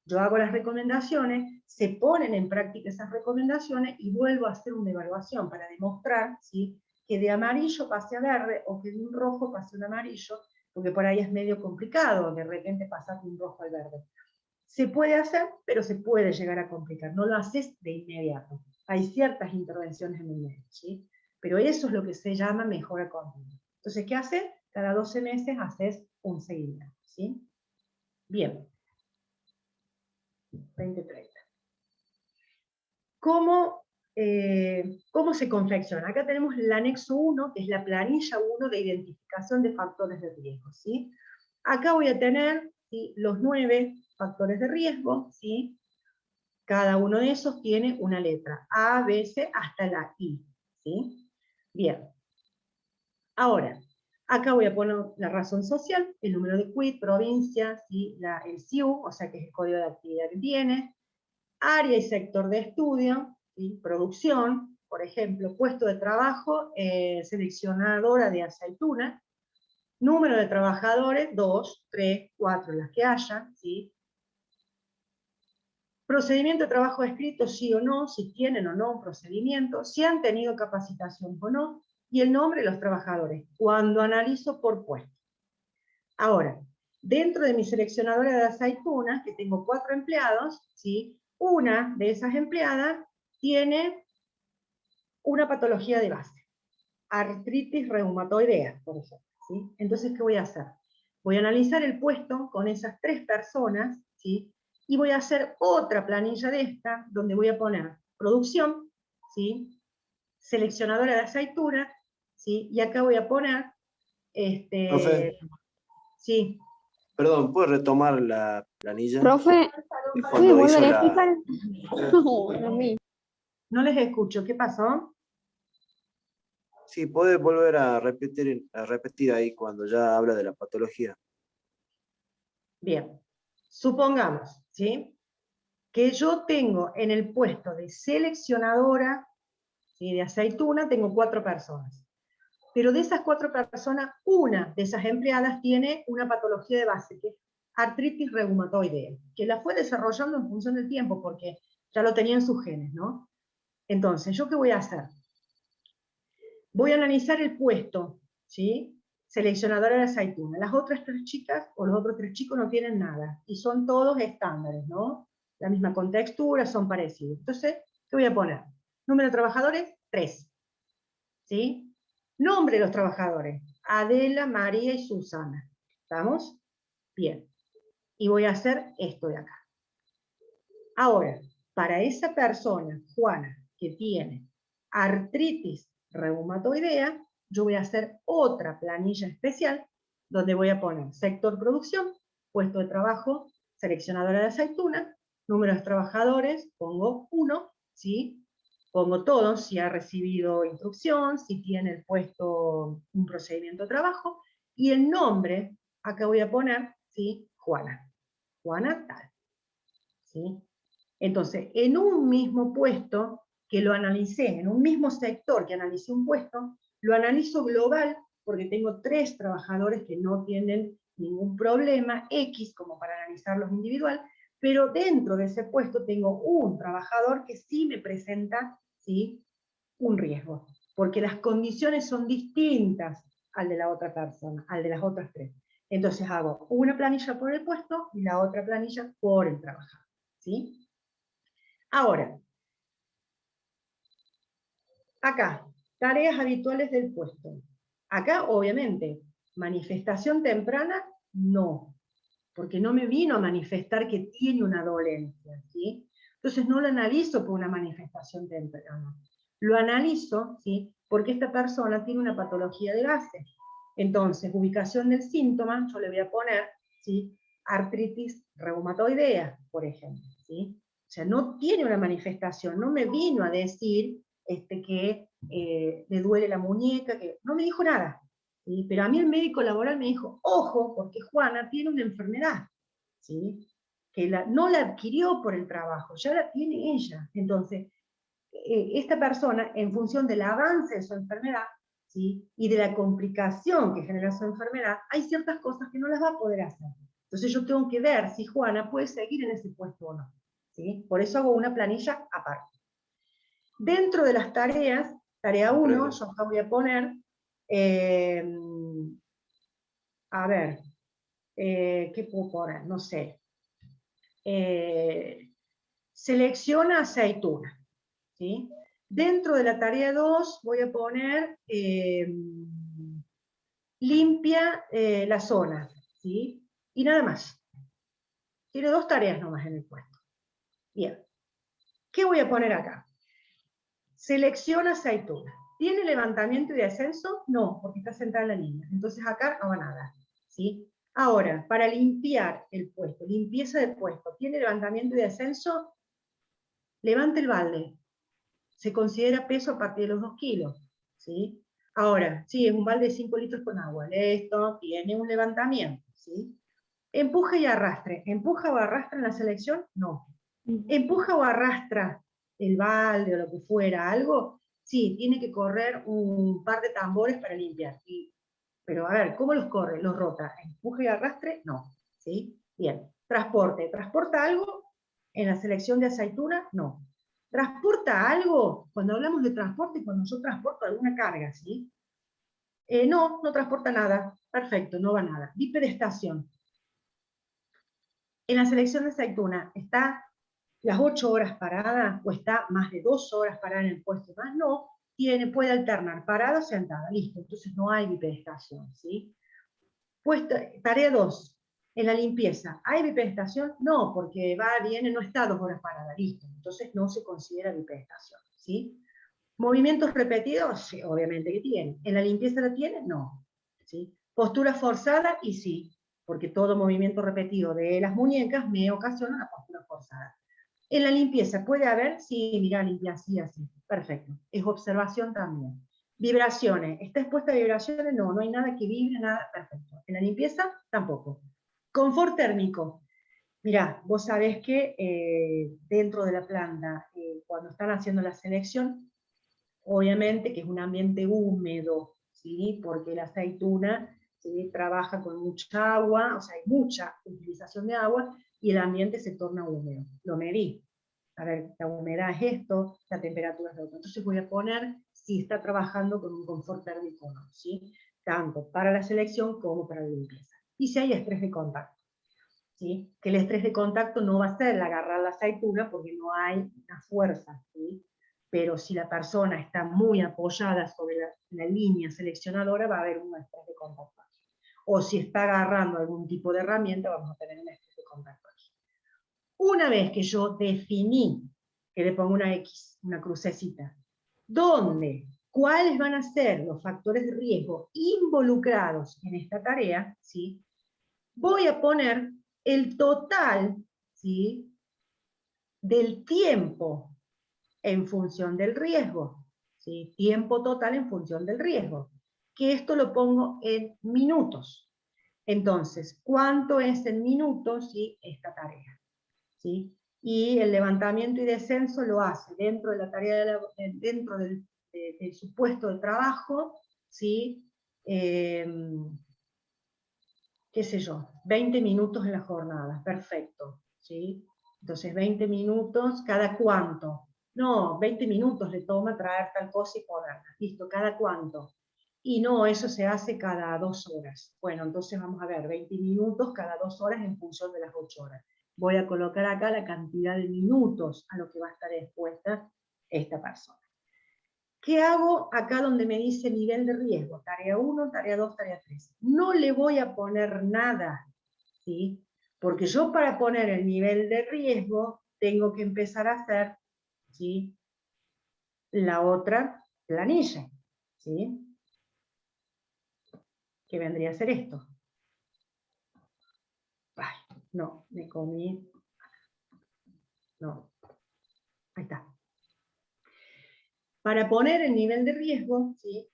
yo hago las recomendaciones, se ponen en práctica esas recomendaciones y vuelvo a hacer una evaluación para demostrar, ¿sí? Que de amarillo pase a verde o que de un rojo pase a un amarillo, porque por ahí es medio complicado de repente pasar de un rojo al verde. Se puede hacer, pero se puede llegar a complicar. No lo haces de inmediato. Hay ciertas intervenciones en el medio, ¿sí? Pero eso es lo que se llama mejora continua. Entonces, ¿qué haces? Cada 12 meses haces un seguimiento, ¿sí? Bien. 2030. ¿Cómo se confecciona? Acá tenemos el anexo 1, que es la planilla 1 de identificación de factores de riesgo, ¿sí? Acá voy a tener, ¿sí? Los 9 factores de riesgo, ¿sí? Cada uno de esos tiene una letra, A, B, C, hasta la I, ¿sí? Bien. Ahora, acá voy a poner la razón social, el número de quit, provincia, ¿sí? El CIU, o sea que es el código de actividad que tiene, área y sector de estudio, ¿sí? Producción, por ejemplo, puesto de trabajo, seleccionadora de aceituna, número de trabajadores, 2, 3, 4, las que haya, ¿sí? Procedimiento de trabajo escrito, sí o no, si tienen o no un procedimiento, si han tenido capacitación o no, y el nombre de los trabajadores, cuando analizo por puesto. Ahora, dentro de mi seleccionadora de aceitunas, que tengo 4 empleados, ¿sí? Una de esas empleadas tiene una patología de base, artritis reumatoidea, por ejemplo, ¿sí? Entonces, ¿qué voy a hacer? Voy a analizar el puesto con esas 3 personas, ¿sí? Y voy a hacer otra planilla de esta, donde voy a poner producción, ¿sí? Seleccionadora de aceitunas, ¿sí? Y acá voy a poner, Profe, sí. perdón, ¿puedo retomar la planilla? Profe, ¿puede Cuando hizo volver a la... explicar? No, Dios mío. No les escucho, ¿qué pasó? Sí, puede volver a repetir ahí cuando ya habla de la patología. Bien, supongamos, ¿sí? Que yo tengo en el puesto de seleccionadora, ¿sí? De aceituna, tengo 4 personas. Pero de esas 4 personas, una de esas empleadas tiene una patología de base, que es artritis reumatoidea, que la fue desarrollando en función del tiempo, porque ya lo tenía en sus genes, ¿no? Entonces, ¿yo qué voy a hacer? Voy a analizar el puesto, ¿sí? seleccionadora de aceituna. Las otras 3 chicas o los otros 3 chicos no tienen nada, y son todos estándares, ¿no? La misma contextura, son parecidos. Entonces, ¿qué voy a poner? Número de trabajadores, 3. ¿Sí? Nombre de los trabajadores, Adela, María y Susana. ¿Estamos? Bien. Y voy a hacer esto de acá. Ahora, para esa persona, Juana, que tiene artritis reumatoidea, yo voy a hacer otra planilla especial donde voy a poner sector producción, puesto de trabajo, seleccionadora de aceituna, número de trabajadores, pongo 1, ¿sí? Pongo todo, si ha recibido instrucción, si tiene el puesto un procedimiento de trabajo, y el nombre, acá voy a poner, ¿sí? Juana. Juana tal. ¿Sí? Entonces, en un mismo puesto que lo analicé, en un mismo sector que analicé un puesto, lo analizo global porque tengo 3 trabajadores que no tienen ningún problema, X como para analizarlos individual, pero dentro de ese puesto tengo un trabajador que sí me presenta, ¿sí?, un riesgo, porque las condiciones son distintas al de la otra persona, al de las otras 3. Entonces hago una planilla por el puesto y la otra planilla por el trabajador, ¿sí? Ahora, acá, tareas habituales del puesto. Acá, obviamente, manifestación temprana, no, porque no me vino a manifestar que tiene una dolencia, ¿sí? Entonces no lo analizo por una manifestación temprana. Lo analizo, ¿sí?, porque esta persona tiene una patología de gases. Entonces, ubicación del síntoma, yo le voy a poner, ¿sí?, artritis reumatoidea, por ejemplo, ¿sí? O sea, no tiene una manifestación, no me vino a decir que le duele la muñeca, que no me dijo nada. ¿Sí? Pero a mí el médico laboral me dijo, ojo, porque Juana tiene una enfermedad, ¿sí?, que no la adquirió por el trabajo, ya la tiene ella. Entonces, esta persona, en función del avance de su enfermedad, ¿sí?, y de la complicación que genera su enfermedad, hay ciertas cosas que no las va a poder hacer. Entonces yo tengo que ver si Juana puede seguir en ese puesto o no, ¿sí? Por eso hago una planilla aparte. Dentro de las tareas, tarea 1, yo acá voy a poner, a ver, ¿qué puedo poner? No sé. Selecciona aceituna, ¿sí? Dentro de la tarea 2 voy a poner limpia la zona, ¿sí? Y nada más. Tiene 2 tareas nomás en el puesto. Bien. ¿Qué voy a poner acá? Selecciona aceituna. ¿Tiene levantamiento y descenso? No, porque está sentada en la línea. Entonces acá no va nada, ¿sí? Ahora, para limpiar el puesto, limpieza del puesto, ¿tiene levantamiento y descenso? Levante el balde. Se considera peso a partir de los 2 kilos, ¿sí? Ahora, sí, es un balde de 5 litros con agua. Esto tiene un levantamiento, ¿sí? Empuja y arrastre. ¿Empuja o arrastra en la selección? No. ¿Empuja o arrastra el balde o lo que fuera, algo? Sí, tiene que correr un par de tambores para limpiar. Pero a ver, ¿cómo los corre? Los rota. ¿Empuja y arrastre? No. ¿Sí? Bien. Transporte. ¿Transporta algo en la selección de aceituna? No. ¿Transporta algo? Cuando hablamos de transporte, cuando yo transporto alguna carga, ¿sí? No, no transporta nada. Perfecto, no va nada. Bipedestación. En la selección de aceituna, ¿está las 8 horas parada o está más de 2 horas parada en el puesto? Más no, puede alternar parada o sentada, listo, entonces no hay bipedestación, ¿sí? Tarea 2, en la limpieza, ¿hay bipedestación? No, porque va, viene, no está 2 horas parada, listo, entonces no se considera bipedestación, ¿sí? ¿Movimientos repetidos? Sí, obviamente que tiene. ¿En la limpieza la tiene? No, ¿sí? ¿Postura forzada? Y sí, porque todo movimiento repetido de las muñecas me ocasiona una postura forzada. ¿En la limpieza puede haber? Sí, mira, limpia así, así. Perfecto. Es observación también. Vibraciones. ¿Está expuesta a vibraciones? No, no hay nada que vibre, nada. Perfecto. ¿En la limpieza? Tampoco. Confort térmico. Mirá, vos sabés que dentro de la planta, cuando están haciendo la selección, obviamente que es un ambiente húmedo, ¿sí? Porque la aceituna, ¿sí?, trabaja con mucha agua, o sea, hay mucha utilización de agua, y el ambiente se torna húmedo. Lo medí. A ver, la humedad es esto, la temperatura es lo otro. Entonces voy a poner si está trabajando con un confort térmico o no, ¿sí? tanto para la selección como para la limpieza. Y si hay estrés de contacto, ¿sí? Que el estrés de contacto no va a ser el agarrar la aceituna porque no hay una fuerza, ¿sí? Pero si la persona está muy apoyada sobre la línea seleccionadora, va a haber un estrés de contacto. O si está agarrando algún tipo de herramienta, vamos a tener un estrés de contacto aquí. Una vez que yo definí, que le pongo una X, una crucecita, ¿dónde? ¿Cuáles van a ser los factores de riesgo involucrados en esta tarea? ¿Sí? Voy a poner el total, ¿sí?, del tiempo en función del riesgo, ¿sí? Tiempo total en función del riesgo, que esto lo pongo en minutos. Entonces, ¿cuánto es en minutos, ¿sí?, esta tarea? ¿Sí? Y el levantamiento y descenso lo hace dentro de la tarea, dentro de su puesto de trabajo, ¿sí? Qué sé yo, 20 minutos en la jornada, perfecto, ¿sí? Entonces 20 minutos, ¿cada cuánto? No, 20 minutos le toma traer tal cosa y ponerla, listo, ¿cada cuánto? Y no, eso se hace cada 2 horas. Bueno, entonces vamos a ver, 20 minutos cada 2 horas en función de las 8 horas. Voy a colocar acá la cantidad de minutos a lo que va a estar expuesta esta persona. ¿Qué hago acá donde me dice nivel de riesgo? Tarea 1, tarea 2, tarea 3. No le voy a poner nada, ¿sí? Porque yo para poner el nivel de riesgo tengo que empezar a hacer, ¿sí?, la otra planilla, ¿sí?, que vendría a ser esto. Ay, no, me comí. No, ahí está. Para poner el nivel de riesgo, ¿sí?,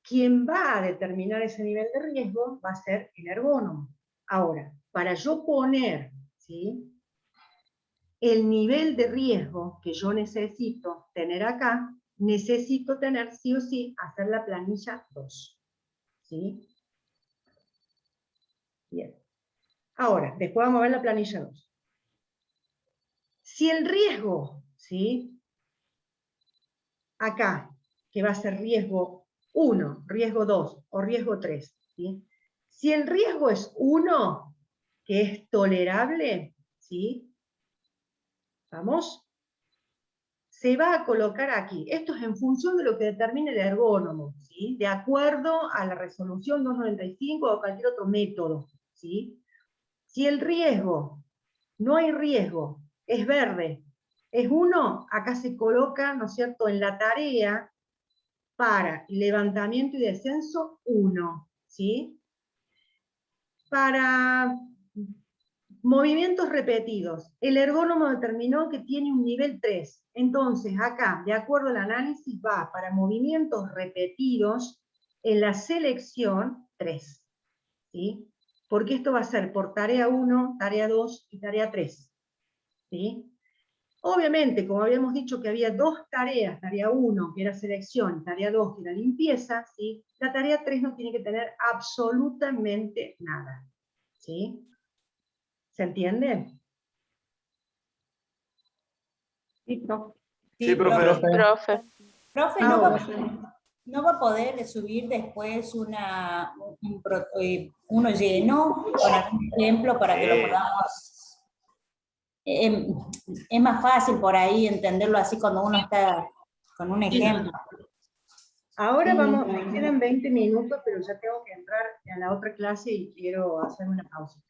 quien va a determinar ese nivel de riesgo va a ser el ergónomo. Ahora, para yo poner, ¿sí?, el nivel de riesgo que yo necesito tener acá, necesito tener sí o sí, hacer la planilla 2. ¿Sí? Bien. Ahora, después vamos a ver la planilla 2. Si el riesgo, ¿sí?, acá, que va a ser riesgo 1, riesgo 2 o riesgo 3, ¿sí?, si el riesgo es 1, que es tolerable, ¿sí?, ¿vamos? Se va a colocar aquí. Esto es en función de lo que determine el ergónomo, ¿sí?, de acuerdo a la resolución 295 o cualquier otro método, ¿sí? Si el riesgo, no hay riesgo, es verde, es 1, acá se coloca, ¿no es cierto?, en la tarea para levantamiento y descenso 1, ¿sí? Para movimientos repetidos, el ergónomo determinó que tiene un nivel 3. Entonces, acá, de acuerdo al análisis, va para movimientos repetidos en la selección 3. ¿Sí? Porque esto va a ser por tarea 1, tarea 2 y tarea 3. ¿Sí? Obviamente, como habíamos dicho que había 2 tareas, tarea 1 que era selección, tarea 2 que era limpieza, ¿sí?, la tarea 3 no tiene que tener absolutamente nada. ¿Sí? ¿Se entiende? Sí, profe. Sí, profe. Profe. Profe, Ahora, ¿no va a poder subir después uno lleno con algún ejemplo para que lo podamos? Es más fácil por ahí entenderlo así cuando uno está con un ejemplo. ahora vamos, me quedan 20 minutos, pero ya tengo que entrar a la otra clase y quiero hacer una pausa.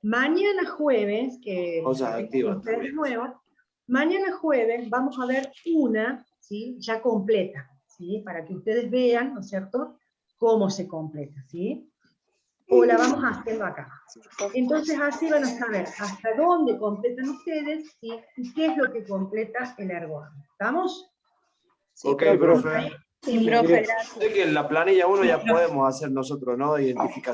Mañana jueves, que Pausa activa ustedes de también. nuevo, mañana jueves vamos a ver una, ¿sí?, ya completa, ¿sí?, para que ustedes vean, ¿no es cierto?, cómo se completa, ¿sí? O la vamos haciendo acá. Entonces así van a saber hasta dónde completan ustedes, ¿sí?, y qué es lo que completa el ergónomo. ¿Estamos? Ok, Sí, profe. Sí, profe, Bien. gracias. Sé que en la planilla 1 ya podemos hacer nosotros, ¿no? Identificación.